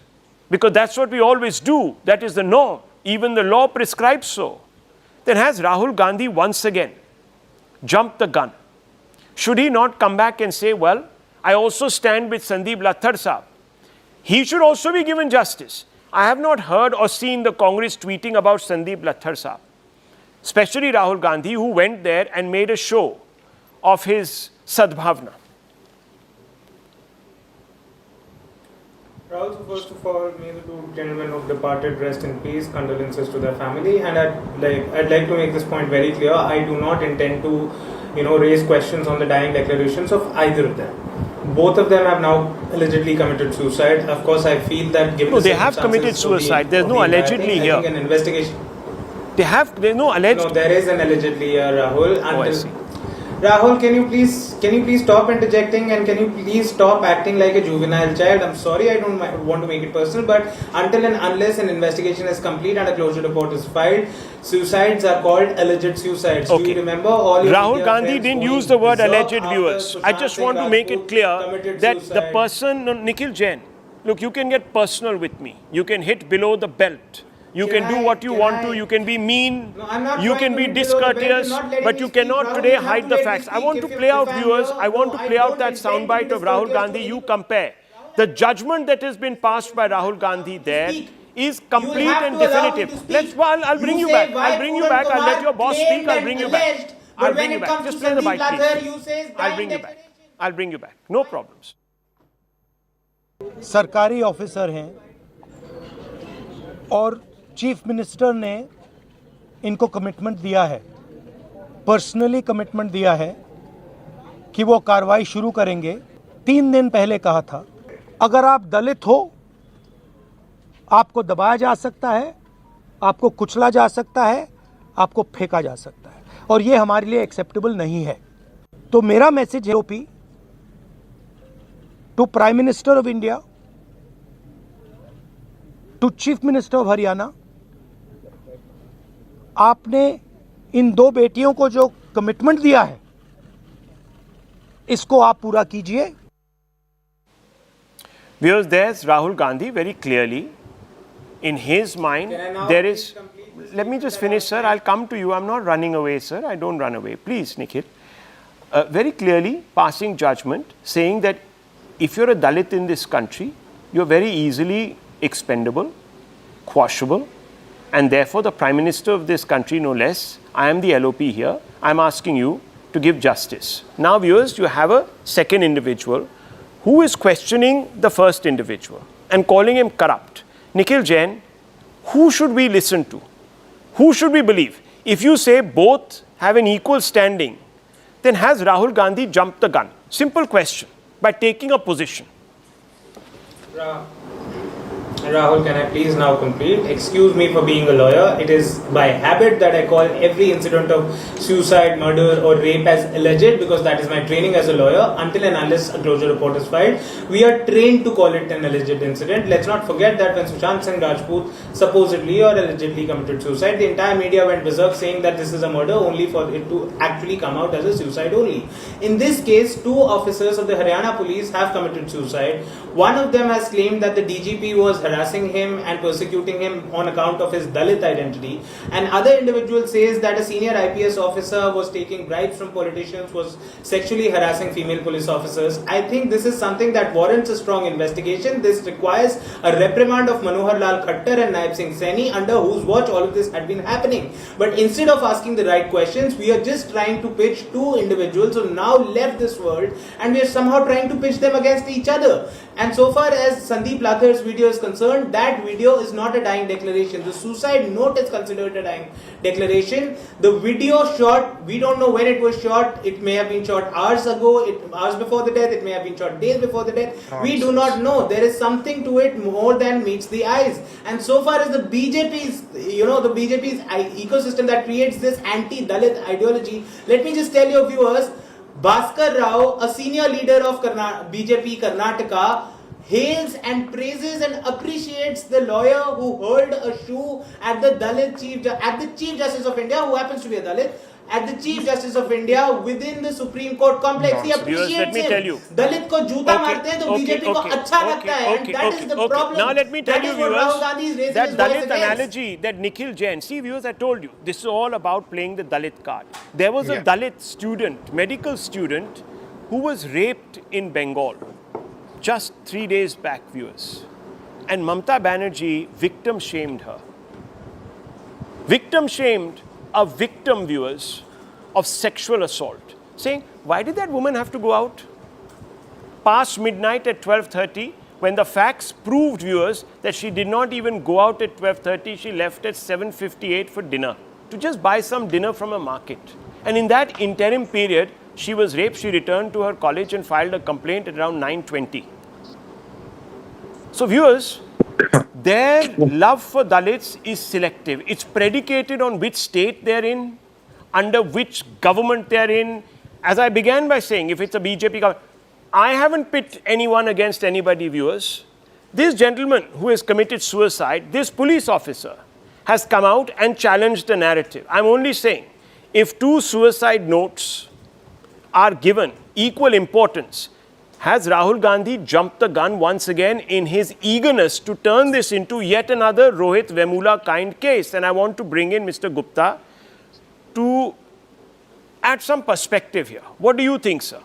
A: because that's what we always do, that is the norm, even the law prescribes so, then has Rahul Gandhi once again jumped the gun? Should he not come back and say, well, I also stand with Sandeep Lathar Saab. He should also be given justice. I have not heard or seen the Congress tweeting about Sandeep Lathar Saab, especially Rahul Gandhi, who went there and made a show of his sadbhavna.
I: Rahul, so first of all, may the 2 gentlemen who departed rest in peace, condolences to their family, and I'd like to make this point very clear. I do not intend to, raise questions on the dying declarations of either of them. Both of them have now allegedly committed suicide. Of course, I feel that given
A: they have committed suicide. There's no allegedly here.
I: I think an investigation.
A: There's no alleged.
I: No, there is an allegedly here, Rahul.
A: I see.
I: Rahul, can you please stop interjecting, and can you please stop acting like a juvenile child? I'm sorry, I don't want to make it personal, but until and unless an investigation is complete and a closure report is filed, suicides are called alleged suicides.
A: Okay.
I: Do you remember all your
A: Rahul Gandhi didn't use the word alleged, viewers. I just want to make it clear that the person, Nikhil Jain, look, you can get personal with me. You can hit below the belt. You can do what you want to. You can be mean.
I: No, I'm not
A: you can be discourteous. But you cannot today hide the facts. I want to play out, viewers. I want to play out that soundbite of Rahul Gandhi. You compare. The judgment that has been passed by Rahul Gandhi there is complete and definitive. I'll bring you back. I'll bring you back. I'll let your boss speak. I'll bring you back. I'll bring you back. Just play the bite, please. I'll bring you back. I'll bring you back. No problems.
B: सरकारी officer हैं और chief minister ने इनको commitment दिया है, personally commitment दिया है कि वो कार्रवाई शुरू करेंगे। 3 दिन पहले कहा था, अगर आप दलित हो आपको दबाया जा सकता है, आपको कुचला जा सकता है, आपको फेंका जा सकता है, और ये हमारे लिए एक्सेप्टेबल नहीं है। तो मेरा मैसेज है O P to prime minister of India, to chief minister of Haryana, आपने इन 2 बेटियों को जो कमिटमेंट दिया है इसको आप पूरा कीजिए।
A: Viewers, there's Rahul Gandhi very clearly In his mind,
I: Can I now
A: there
I: please
A: is.
I: complete?
A: Let me just finish, sir. I'll come to you. I'm not running away, sir. I don't run away. Please, Nikhil. Very clearly passing judgment saying that if you're a Dalit in this country, you're very easily expendable, quashable, and therefore the Prime Minister of this country, no less, I am the LOP here, I'm asking you to give justice. Now, viewers, you have a second individual who is questioning the first individual and calling him corrupt. Nikhil Jain, who should we listen to? Who should we believe? If you say both have an equal standing, then has Rahul Gandhi jumped the gun? Simple question. By taking a position.
I: Rahul, can I please now complete? Excuse me for being a lawyer. It is by habit that I call every incident of suicide, murder or rape as alleged because that is my training as a lawyer. Until and unless a closure report is filed, we are trained to call it an alleged incident. Let's not forget that when Sushant Singh Rajput supposedly or allegedly committed suicide, the entire media went berserk saying that this is a murder only for it to actually come out as a suicide only. In this case, 2 officers of the Haryana police have committed suicide. One of them has claimed that the DGP was harassing him and persecuting him on account of his Dalit identity. And other individual says that a senior IPS officer was taking bribes from politicians, was sexually harassing female police officers. I think this is something that warrants a strong investigation. This requires a reprimand of Manohar Lal Khattar and Naib Singh Saini, under whose watch all of this had been happening. But instead of asking the right questions, we are just trying to pitch 2 individuals who now left this world, and we are somehow trying to pitch them against each other. And so far as Sandeep Lathar's video is concerned, that video is not a dying declaration. The suicide note is considered a dying declaration. The video shot, we don't know when it was shot. It may have been shot hours ago, hours before the death. It may have been shot days before the death. We do not know. There is something to it more than meets the eyes. And so far as the BJP's, the BJP's ecosystem that creates this anti-Dalit ideology, let me just tell your viewers, Bhaskar Rao, a senior leader of BJP Karnataka, hails and praises and appreciates the lawyer who hurled a shoe at the Chief Justice of India, who happens to be a Dalit, at the Chief Justice of India within the Supreme Court complex. He appreciates him. Dalit ko juta marte hain to BJP ko acha lagta hai, and that is the problem.
A: Now let me tell you, viewers, that Dalit
I: against.
A: analogy that Nikhil Jain, see viewers, I told you, this is all about playing the Dalit card. There was a Dalit student, medical student, who was raped in Bengal just 3 days back, viewers. And Mamata Banerjee victim shamed her. Victim shamed a victim, viewers, of sexual assault, saying, why did that woman have to go out past midnight at 12:30 when the facts proved, viewers, that she did not even go out at 12:30, she left at 7:58 for dinner, to just buy some dinner from a market. And in that interim period, she was raped. She returned to her college and filed a complaint at around 9:20. So viewers, their love for Dalits is selective. It's predicated on which state they're in, under which government they're in. As I began by saying, if it's a BJP government, I haven't pit anyone against anybody, viewers. This gentleman who has committed suicide, this police officer, has come out and challenged the narrative. I'm only saying, if 2 suicide notes are given equal importance, has Rahul Gandhi jumped the gun once again in his eagerness to turn this into yet another Rohit Vemula kind case? And I want to bring in Mr. Gupta to add some perspective here. What do you think, sir?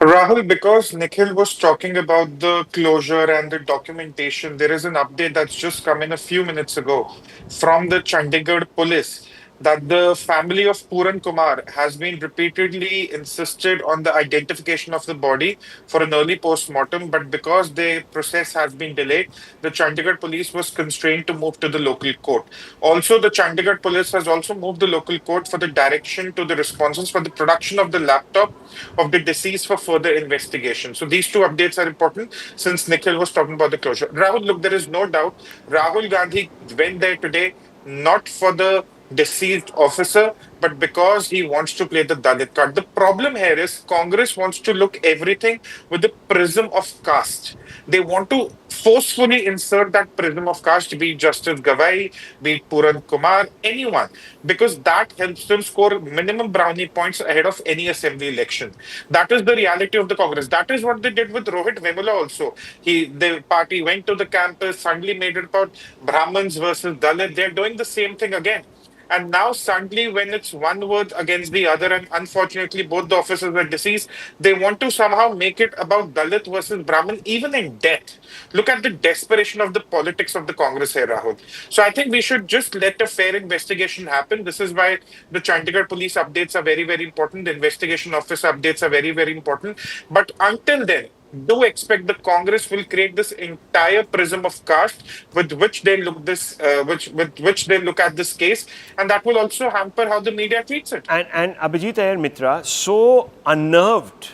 J: Rahul, because Nikhil was talking about the closure and the documentation, there is an update that's just come in a few minutes ago from the Chandigarh police that the family of Puran Kumar has been repeatedly insisted on the identification of the body for an early post-mortem, but because the process has been delayed, the Chandigarh police was constrained to move to the local court. Also, the Chandigarh police has also moved the local court for the direction to the responses for the production of the laptop of the deceased for further investigation. So these 2 updates are important since Nikhil was talking about the closure. Rahul, look, there is no doubt Rahul Gandhi went there today not for the deceased officer, but because he wants to play the Dalit card. The problem here is Congress wants to look everything with the prism of caste. They want to forcefully insert that prism of caste, be it Justice Gavai, be it Puran Kumar, anyone, because that helps them score minimum brownie points ahead of any assembly election. That is the reality of the Congress. That is what they did with Rohit Vemula also. The party went to the campus, suddenly made it about Brahmins versus Dalit. They're doing the same thing again. And now, suddenly, when it's one word against the other, and unfortunately, both the officers are deceased, they want to somehow make it about Dalit versus Brahmin, even in death. Look at the desperation of the politics of the Congress here, Rahul. So I think we should just let a fair investigation happen. This is why the Chandigarh police updates are very, very important. The investigation office updates are very, very important. But until then, do expect the Congress will create this entire prism of caste with which they look which they look at this case, and that will also hamper how the media treats it.
A: And Abhijit Iyer Mitra, so unnerved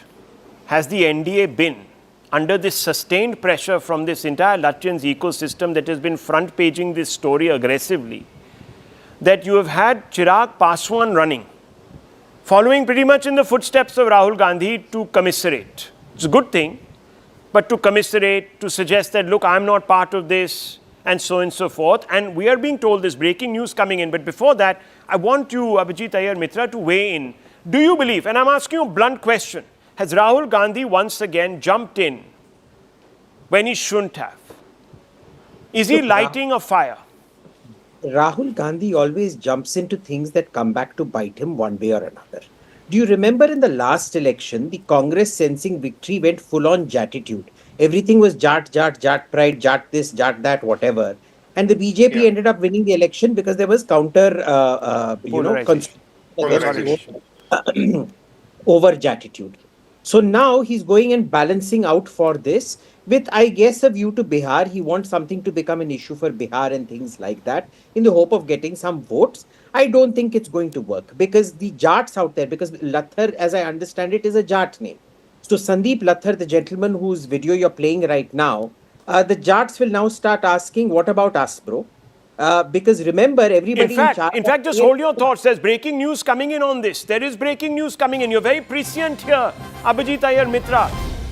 A: has the NDA been under this sustained pressure from this entire Lutyens ecosystem that has been front paging this story aggressively, that you have had Chirag Paswan running, following pretty much in the footsteps of Rahul Gandhi to commiserate. It's a good thing, but to commiserate, to suggest that, look, I'm not part of this, and so on and so forth. And we are being told this breaking news coming in. But before that, I want you, Abhijit Iyer Mitra, to weigh in. Do you believe, and I'm asking you a blunt question, has Rahul Gandhi once again jumped in when he shouldn't have? Is he lighting a fire?
G: Rahul Gandhi always jumps into things that come back to bite him one way or another. Do you remember in the last election, the Congress sensing victory went full on Jatitude? Everything was Jat, Jat, Jat pride, Jat this, Jat that, whatever. And the BJP ended up winning the election because there was counter, over Jatitude. So now he's going and balancing out for this with, I guess, a view to Bihar. He wants something to become an issue for Bihar and things like that in the hope of getting some votes. I don't think it's going to work because the Jats out there, because Lathar, as I understand it, is a Jat name. So Sandeep Lathar, the gentleman whose video you're playing right now, the Jats will now start asking, what about us, bro? Because remember, everybody
A: in fact, just hold your thoughts. There's breaking news coming in on this. There is breaking news coming in. You're very prescient here, Abhijit Iyer Mitra.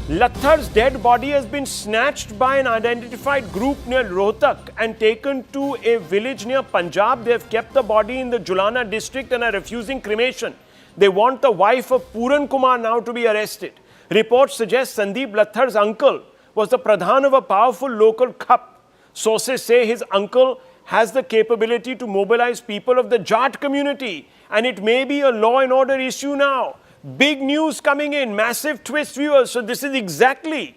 A: Lathar's dead body has been snatched by an identified group near Rohtak and taken to a village near Punjab. They have kept the body in the Julana district and are refusing cremation. They want the wife of Puran Kumar now to be arrested. Reports suggest Sandeep Lathar's uncle was the pradhan of a powerful local cup. Sources say his uncle has the capability to mobilize people of the Jat community, and it may be a law and order issue now. Big news coming in, massive twist, viewers. So this is exactly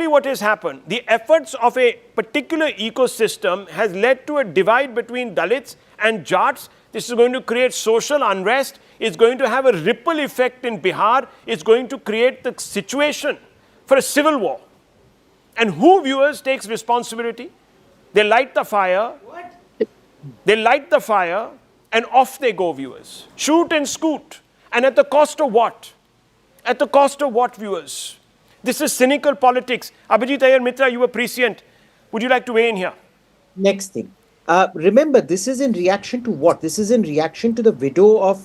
A: what has happened. The efforts of a particular ecosystem has led to a divide between Dalits and Jats. This is going to create social unrest. It's going to have a ripple effect in Bihar. It's going to create the situation for a civil war. And who, viewers, takes responsibility? They light the fire. They light the fire. And off they go, viewers. Shoot and scoot. And at the cost of what? At the cost of what, viewers? This is cynical politics. Abhijit Iyer Mitra, you were prescient. Would you like to weigh in here?
G: Next thing. Remember, this is in reaction to what? This is in reaction to the widow of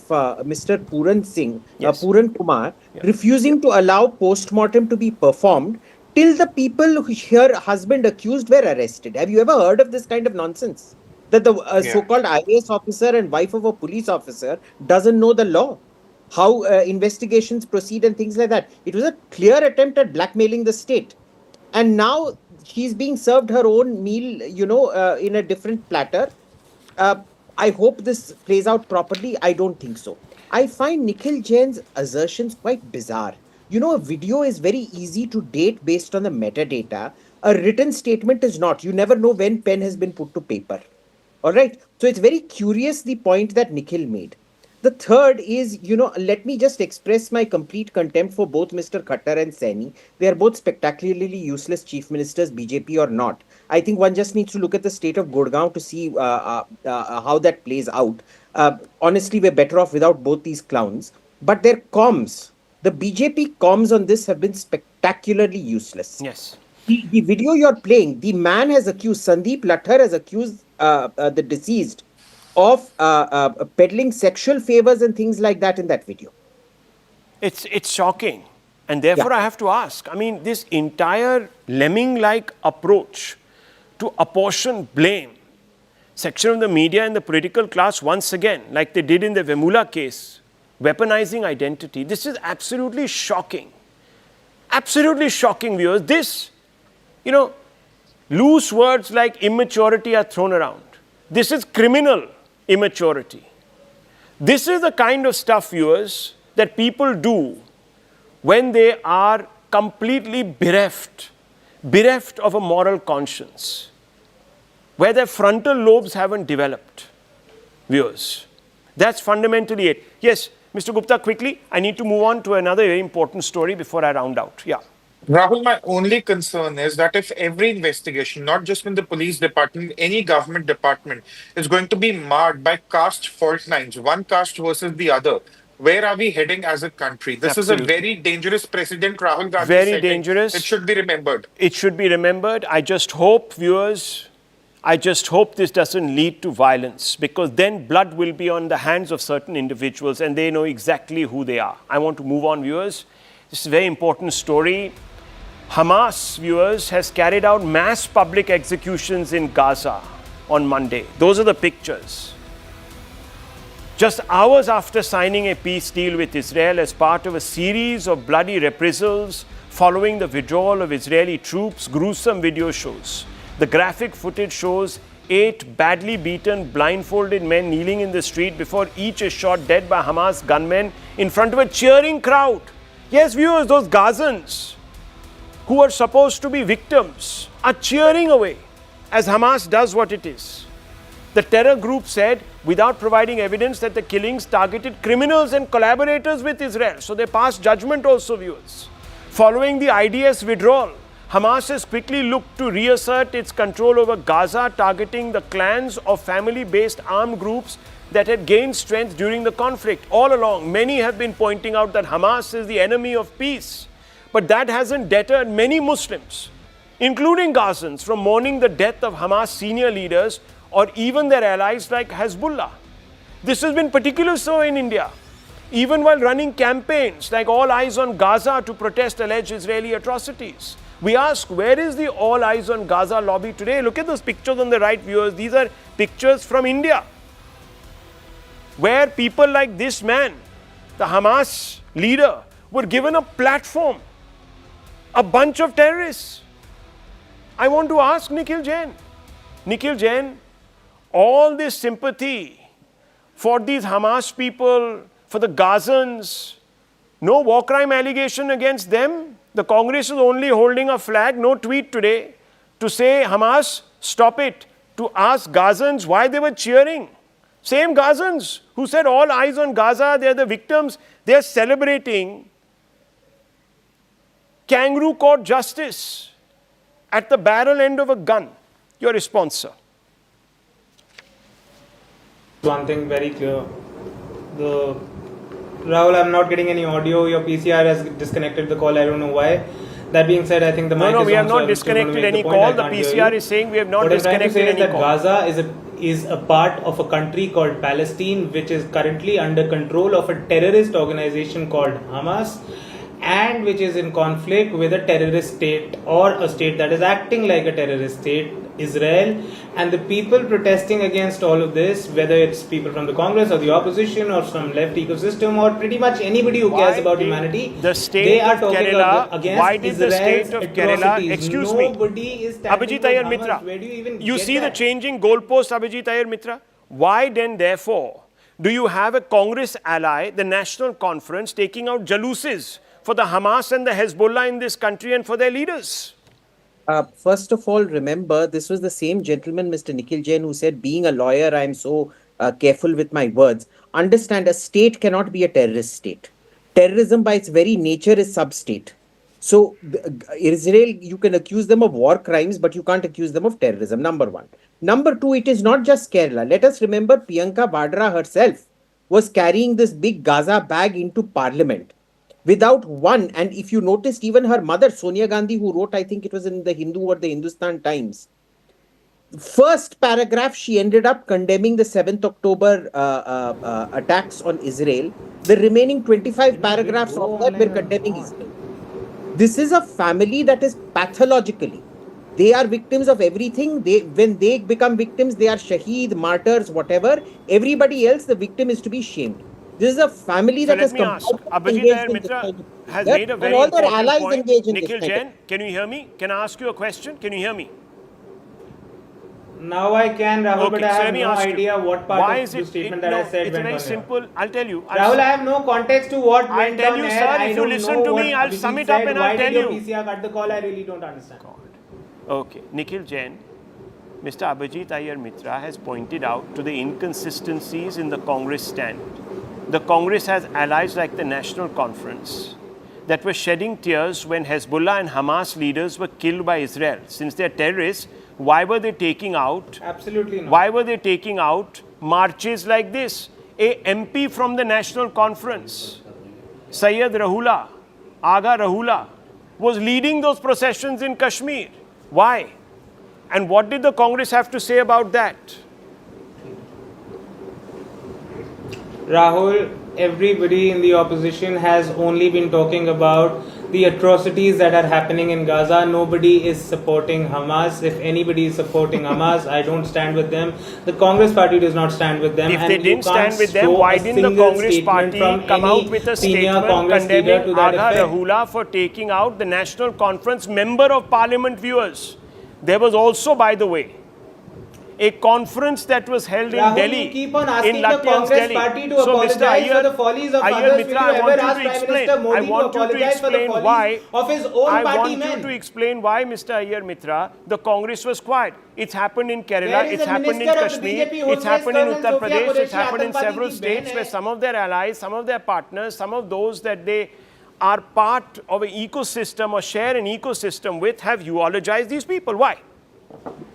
G: Mr. Puran Singh, Puran Kumar, refusing to allow post-mortem to be performed till the people who her husband accused were arrested. Have you ever heard of this kind of nonsense? That the so-called IAS officer and wife of a police officer doesn't know the law, how investigations proceed and things like that. It was a clear attempt at blackmailing the state. And now she's being served her own meal, in a different platter. I hope this plays out properly. I don't think so. I find Nikhil Jain's assertions quite bizarre. A video is very easy to date based on the metadata. A written statement is not. You never know when pen has been put to paper. All right. So it's very curious, the point that Nikhil made. The third is, let me just express my complete contempt for both Mr. Khattar and Saini. They are both spectacularly useless chief ministers, BJP or not. I think one just needs to look at the state of Gurgaon to see how that plays out. Honestly, we're better off without both these clowns. But their comms, the BJP comms on this have been spectacularly useless.
A: Yes.
G: The video you're playing, the man has accused, Sandeep Lathar has accused the deceased of peddling sexual favors and things like that in that video.
A: It's shocking. And therefore, I have to ask, I mean, this entire lemming-like approach to apportion blame, section of the media and the political class once again, like they did in the Vemula case, weaponizing identity, this is absolutely shocking. Absolutely shocking, viewers. This, loose words like immaturity are thrown around. This is criminal immaturity. This is the kind of stuff, viewers, that people do when they are completely bereft of a moral conscience, where their frontal lobes haven't developed, viewers. That's fundamentally it. Yes, Mr. Gupta, quickly, I need to move on to another very important story before I round out. Yeah.
J: Rahul, my only concern is that if every investigation, not just in the police department, any government department, is going to be marred by caste fault lines, one caste versus the other, where are we heading as a country? This is a very dangerous precedent, Rahul Gandhi.
A: Very dangerous.
J: It should be remembered.
A: It should be remembered. I just hope, viewers, this doesn't lead to violence, because then blood will be on the hands of certain individuals and they know exactly who they are. I want to move on, viewers. This is a very important story. Hamas, viewers, has carried out mass public executions in Gaza on Monday. Those are the pictures. Just hours after signing a peace deal with Israel as part of a series of bloody reprisals following the withdrawal of Israeli troops, gruesome video shows. The graphic footage shows 8 badly beaten, blindfolded men kneeling in the street before each is shot dead by Hamas gunmen in front of a cheering crowd. Yes, viewers, those Gazans who are supposed to be victims are cheering away as Hamas does what it is. The terror group said, without providing evidence, that the killings targeted criminals and collaborators with Israel. So they passed judgment also, viewers. Following the IDS withdrawal, Hamas has quickly looked to reassert its control over Gaza, targeting the clans of family-based armed groups that had gained strength during the conflict. All along, many have been pointing out that Hamas is the enemy of peace. But that hasn't deterred many Muslims, including Gazans, from mourning the death of Hamas senior leaders or even their allies like Hezbollah. This has been particularly so in India, even while running campaigns like All Eyes on Gaza to protest alleged Israeli atrocities. We ask, where is the All Eyes on Gaza lobby today? Look at those pictures on the right, viewers. These are pictures from India, where people like this man, the Hamas leader, were given a platform. A bunch of terrorists. I want to ask Nikhil Jain, all this sympathy for these Hamas people, for the Gazans, no war crime allegation against them. The Congress is only holding a flag, no tweet today, to say, Hamas, stop it, to ask Gazans why they were cheering. Same Gazans who said all eyes on Gaza, they're the victims, they're celebrating kangaroo court justice at the barrel end of a gun. Your response, sir?
I: One thing very clear. Rahul, I'm not getting any audio. Your PCR has disconnected the call. I don't know why. That being said, I think the mic is on.
A: No, we have not disconnected any call. The PCR is saying we have not disconnected any call.
I: What I'm trying to say is that Gaza is a part of a country called Palestine, which is currently under control of a terrorist organization called Hamas, and which is in conflict with a terrorist state or a state that is acting like a terrorist state, Israel. And the people protesting against all of this, whether it's people from the Congress or the opposition or some left ecosystem or pretty much anybody who cares about humanity,
A: they are talking against why did the state of Kerala, excuse me, Abhijit Iyer Mitra, you see the changing goalposts, Abhijit Iyer Mitra? Why then, therefore, do you have a Congress ally, the National Conference, taking out jalousies for the Hamas and the Hezbollah in this country and for their leaders?
G: First of all, remember, this was the same gentleman, Mr. Nikhil Jain, who said, being a lawyer, I'm so careful with my words. Understand, a state cannot be a terrorist state. Terrorism by its very nature is sub-state. So, Israel, you can accuse them of war crimes, but you can't accuse them of terrorism, number one. Number two, it is not just Kerala. Let us remember, Priyanka Vadra herself was carrying this big Gaza bag into parliament without one. And if you noticed, even her mother, Sonia Gandhi, who wrote, I think it was in the Hindu or the Hindustan Times, first paragraph, she ended up condemning the 7th October attacks on Israel. The remaining 25 paragraphs of that were condemning Israel. This is a family that is pathologically, they are victims of everything. When they become victims, they are shaheed, martyrs, whatever. Everybody else, the victim is to be shamed. This is a family that
A: let me ask, Abhijit Iyer Mitra has made a very important point. Nikhil Jain, can you hear me? Can I ask you a question? Can you hear me?
I: Now I can, Rahul,
A: Okay,
I: but I
A: so
I: have no idea what part of the statement that I said
A: it's
I: went
A: very
I: on
A: simple.
I: here.
A: I'll tell you.
I: Rahul, I have no context to what
A: I'll
I: went
A: tell
I: on
A: you,
I: here.
A: sir.
I: I
A: If you
I: don't
A: listen
I: know
A: to me,
I: what
A: I'll
I: Abhijit
A: sum it
I: said.
A: up and
I: Why
A: I'll tell
I: did your
A: you.
I: PCR cut the call? I really don't understand.
A: Okay, Nikhil Jain, Mr. Abhijit Iyer Mitra has pointed out to the inconsistencies in the Congress stand. The Congress has allies like the National Conference that were shedding tears when Hezbollah and Hamas leaders were killed by Israel. Since they're terrorists, why were they taking out?
I: Absolutely not.
A: Why were they taking out marches like this? A MP from the National Conference, Sayyid Rahula, Aga Rahula, was leading those processions in Kashmir. Why? And what did the Congress have to say about that?
I: Rahul, everybody in the opposition has only been talking about the atrocities that are happening in Gaza. Nobody is supporting Hamas. If anybody is supporting Hamas, I don't stand with them. The Congress party does not stand with them.
A: If
I: and
A: they didn't stand with them,
I: show
A: why
I: a
A: didn't the
I: single
A: Congress
I: statement
A: party
I: from
A: come
I: any
A: out with a
I: senior
A: statement
I: Congress leader
A: condemning
I: to that
A: Aga
I: effect?
A: Rahula for taking out the National Conference member of Parliament viewers? There was also, by the way, a conference that was held
I: Rahul,
A: in Delhi,
I: you keep on asking
A: in
I: the
A: Lutyens,
I: Congress
A: Delhi.
I: party to
A: So,
I: apologize
A: Mr. Iyer,
I: for the follies of
A: Iyer
I: others.
A: Mitra,
I: Will you ever ask Prime Minister Modi to apologize for the follies of his own
A: I
I: party
A: want
I: men?
A: you to explain why, Mr. Iyer Mitra, the Congress was quiet. It's happened in Kerala,
I: There is
A: it's
I: a
A: happened in
I: minister of the
A: Kashmir,
I: BJP who
A: it's
I: says
A: happened in
I: Colonel
A: Uttar
I: Sofia
A: Pradesh, it's
I: Qureshi
A: happened in
I: आतंकवादी
A: several
I: की
A: states
I: बहन
A: where
I: है.
A: some of their allies, some of their partners, some of those that they are part of an ecosystem or share an ecosystem with have eulogized these people. Why?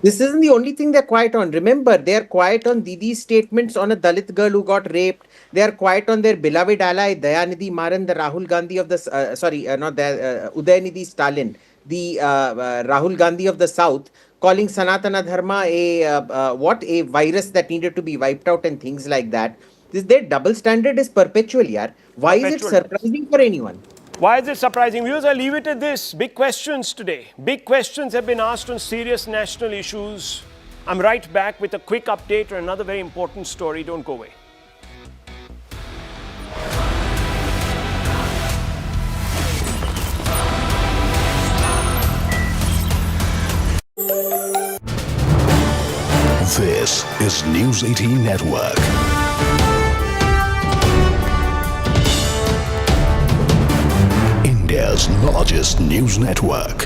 G: This isn't the only thing they're quiet on. Remember, they're quiet on Didi's statements on a Dalit girl who got raped. They're quiet on their beloved ally, Dayanidhi Maran, the Rahul Gandhi of the, Udayanidhi Stalin, the Rahul Gandhi of the South, calling Sanatana Dharma a virus that needed to be wiped out and things like that. Their double standard is perpetual, yaar. Why is it surprising for anyone?
A: Why is it surprising? Viewers, I leave it at this. Big questions today. Big questions have been asked on serious national issues. I'm right back with a quick update on another very important story. Don't go away.
K: This is News 18 Network. India's largest news network.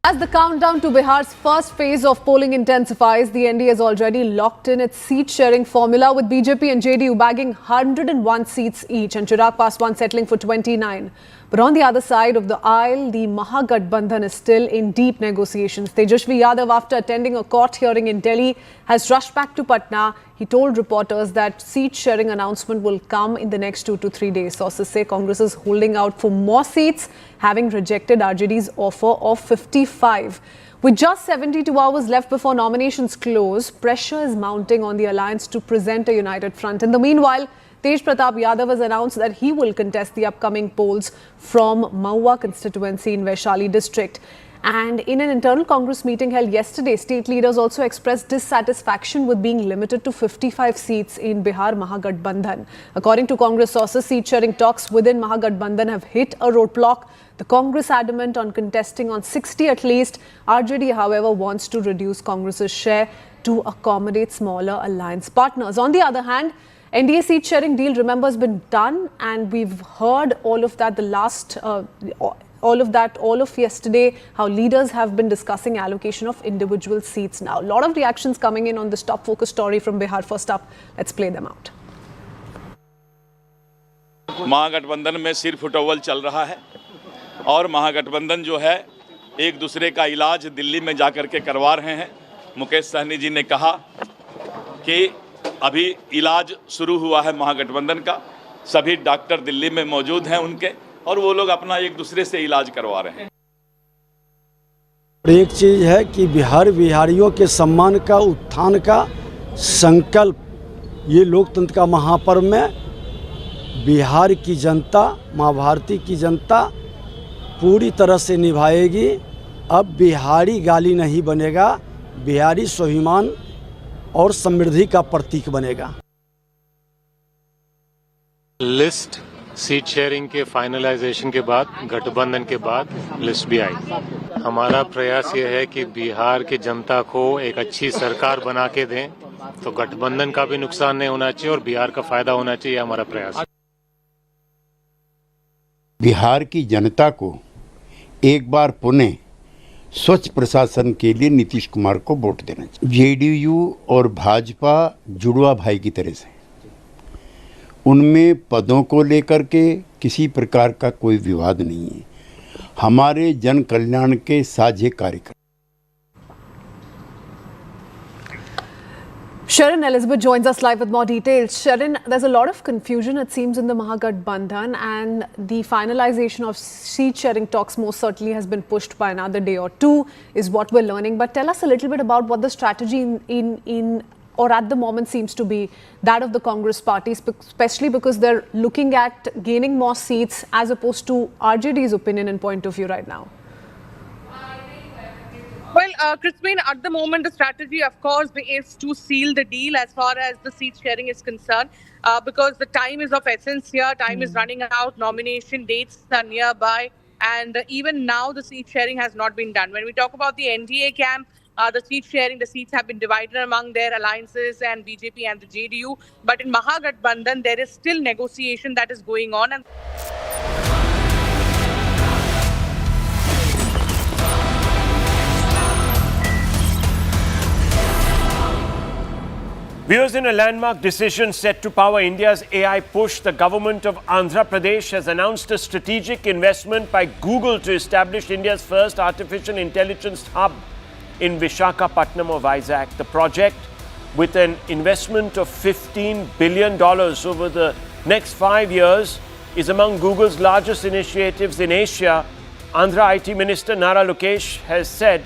L: As the countdown to Bihar's first phase of polling intensifies, the NDA has already locked in its seat-sharing formula, with BJP and JDU bagging 101 seats each and Chirag Paswan settling for 29. But on the other side of the aisle, the Mahagathbandhan is still in deep negotiations. Tejashwi Yadav, after attending a court hearing in Delhi, has rushed back to Patna. He told reporters that seat-sharing announcement will come in the next 2 to 3 days. Sources say Congress is holding out for more seats, having rejected RJD's offer of 55. With just 72 hours left before nominations close, pressure is mounting on the alliance to present a united front. In the meanwhile, Tej Pratap Yadav has announced that he will contest the upcoming polls from Mahua constituency in Vaishali district. And in an internal Congress meeting held yesterday, state leaders also expressed dissatisfaction with being limited to 55 seats in Bihar Mahagathbandhan. According to Congress sources, seat-sharing talks within Mahagathbandhan have hit a roadblock. The Congress adamant on contesting on 60 at least. RJD, however, wants to reduce Congress's share to accommodate smaller alliance partners. On the other hand, NDA seat-sharing deal, remember, has been done, and we've heard all of that all of yesterday, how leaders have been discussing allocation of individual seats now. A lot of reactions coming in on this top focus story from Bihar. First up, let's play them out.
M: महागठबंधन में सिर फुटअव्वल चल रहा है और महागठबंधन जो है एक दूसरे का इलाज दिल्ली में जाकर के करवा रहे हैं। मुकेश सहनी जी ने कहा कि अभी इलाज शुरू हुआ है महागठबंधन का, सभी डॉक्टर दिल्ली में मौजूद हैं उनके, और वो लोग अपना एक दूसरे से इलाज करवा रहे हैं।
N: एक चीज़ है कि बिहार बिहारियों के सम्मान का उत्थान का संकल्प ये लोकतंत्र का महापर्व में बिहार की जनता, माँ भारती की जनता पूरी तरह से निभाएगी। अब बिहारी गाली नहीं बनेगा, बिहारी स्वाभिमान और समृद्धि का प्रतीक बनेगा।
O: लिस्ट सीट शेयरिंग के फाइनलाइजेशन के बाद, गठबंधन के बाद लिस्ट भी आई। हमारा प्रयास ये है कि बिहार की जनता को एक अच्छी सरकार बना के दें, तो गठबंधन का भी नुकसान नहीं होना चाहिए और बिहार का फायदा होना चाहिए, हमारा प्रयास।
P: बिहार की जनता को एक बार पुनः स्वच्छ प्रशासन के लिए नीतीश कुमार को वोट देना चाहिए। जेडीयू और भाजपा जुड़वा भाई की तरह से, उनमें पदों को लेकर के किसी प्रकार का कोई विवाद नहीं है। हमारे जन कल्याण के साझे कार्यक्रम।
L: Sharon Elizabeth joins us live with more details. Sharon, there's a lot of confusion, it seems, in the Mahagathbandhan, and the finalization of seat sharing talks most certainly has been pushed by another day or two, is what we're learning. But tell us a little bit about what the strategy in or at the moment seems to be that of the Congress party, especially because they're looking at gaining more seats as opposed to RJD's opinion and point of view right now.
Q: Well, Crispin, at the moment, the strategy, of course, is to seal the deal as far as the seat sharing is concerned, because the time is of essence here. Time is running out. Nomination dates are nearby. And even now, the seat sharing has not been done. When we talk about the NDA camp, the seat sharing, the seats have been divided among their alliances and BJP and the JDU. But in Mahagathbandhan, there is still negotiation that is going on. And
A: Viewers, in a landmark decision set to power India's AI push, the government of Andhra Pradesh has announced a strategic investment by Google to establish India's first artificial intelligence hub in Visakhapatnam of Vizag. The project, with an investment of $15 billion over the next 5 years, is among Google's largest initiatives in Asia. Andhra IT Minister Nara Lokesh has said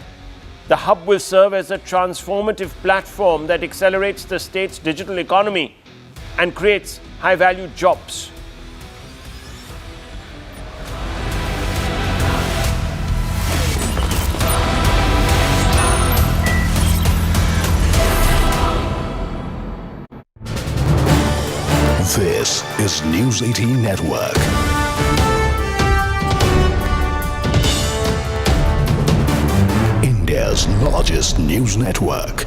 A: the hub will serve as a transformative platform that accelerates the state's digital economy and creates high-value jobs.
K: This is News 18 Network. India's largest news network.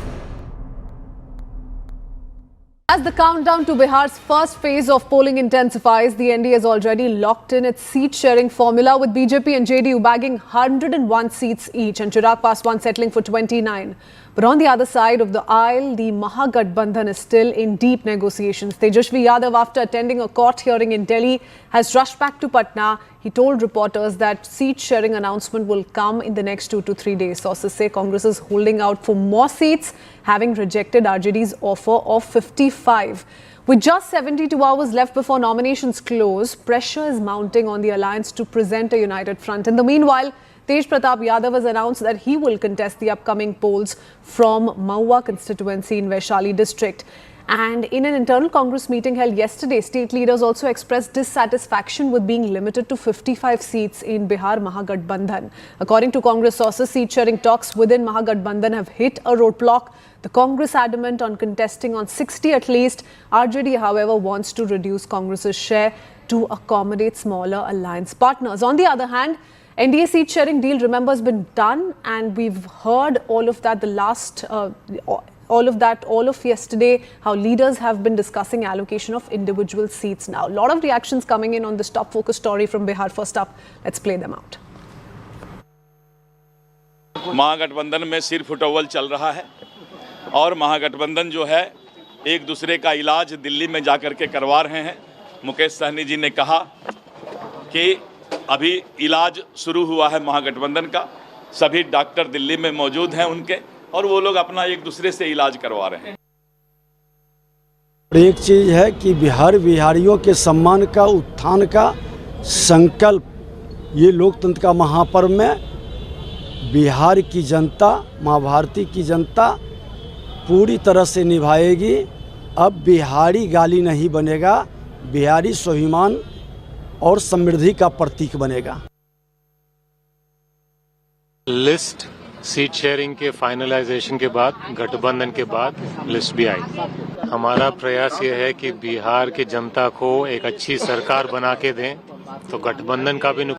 L: As the countdown to Bihar's first phase of polling intensifies, the NDA has already locked in its seat-sharing formula, with BJP and JDU bagging 101 seats each and Chirag Paswan settling for 29. But on the other side of the aisle, the Mahagathbandhan is still in deep negotiations. Tejashwi Yadav, after attending a court hearing in Delhi, has rushed back to Patna. He told reporters that seat-sharing announcement will come in the next 2 to 3 days. Sources say Congress is holding out for more seats, having rejected RJD's offer of 55. With just 72 hours left before nominations close, pressure is mounting on the alliance to present a united front. In the meanwhile, Tej Pratap Yadav has announced that he will contest the upcoming polls from Mahua constituency in Vaishali district. And in an internal Congress meeting held yesterday, state leaders also expressed dissatisfaction with being limited to 55 seats in Bihar Mahagathbandhan. According to Congress sources, seat-sharing talks within Mahagathbandhan have hit a roadblock. The Congress adamant on contesting on 60 at least. RJD, however, wants to reduce Congress's share to accommodate smaller alliance partners. On the other hand, NDA seat sharing deal, remember, has been done, and we've heard all of that all of yesterday, how leaders have been discussing allocation of individual seats now. A lot of reactions coming in on this top focus story from Bihar. First up, let's play them out.
M: महागठबंधन में सिर football चल रहा है और महागठबंधन जो है एक दूसरे का इलाज दिल्ली में जाकर के करवा रहे हैं। मुकेश सहनी जी ने कहा कि अभी इलाज शुरू हुआ है महागठबंधन का, सभी डॉक्टर दिल्ली में मौजूद हैं उनके, और वो लोग अपना एक दूसरे से इलाज करवा रहे हैं।
N: एक चीज़ है कि बिहार बिहारियों के सम्मान का उत्थान का संकल्प ये लोकतंत्र का महापर्व में बिहार की जनता, माँ भारती की जनता पूरी तरह से निभाएगी। अब बिहारी गाली नहीं बनेगा, बिहारी स्वाभिमान और समृद्धि का प्रतीक बनेगा।
O: लिस्ट सीट शेयरिंग के फाइनलाइजेशन के बाद, गठबंधन के बाद लिस्ट भी आई। हमारा प्रयास ये है कि बिहार की जनता को एक अच्छी सरकार बना के दें, तो गठबंधन का भी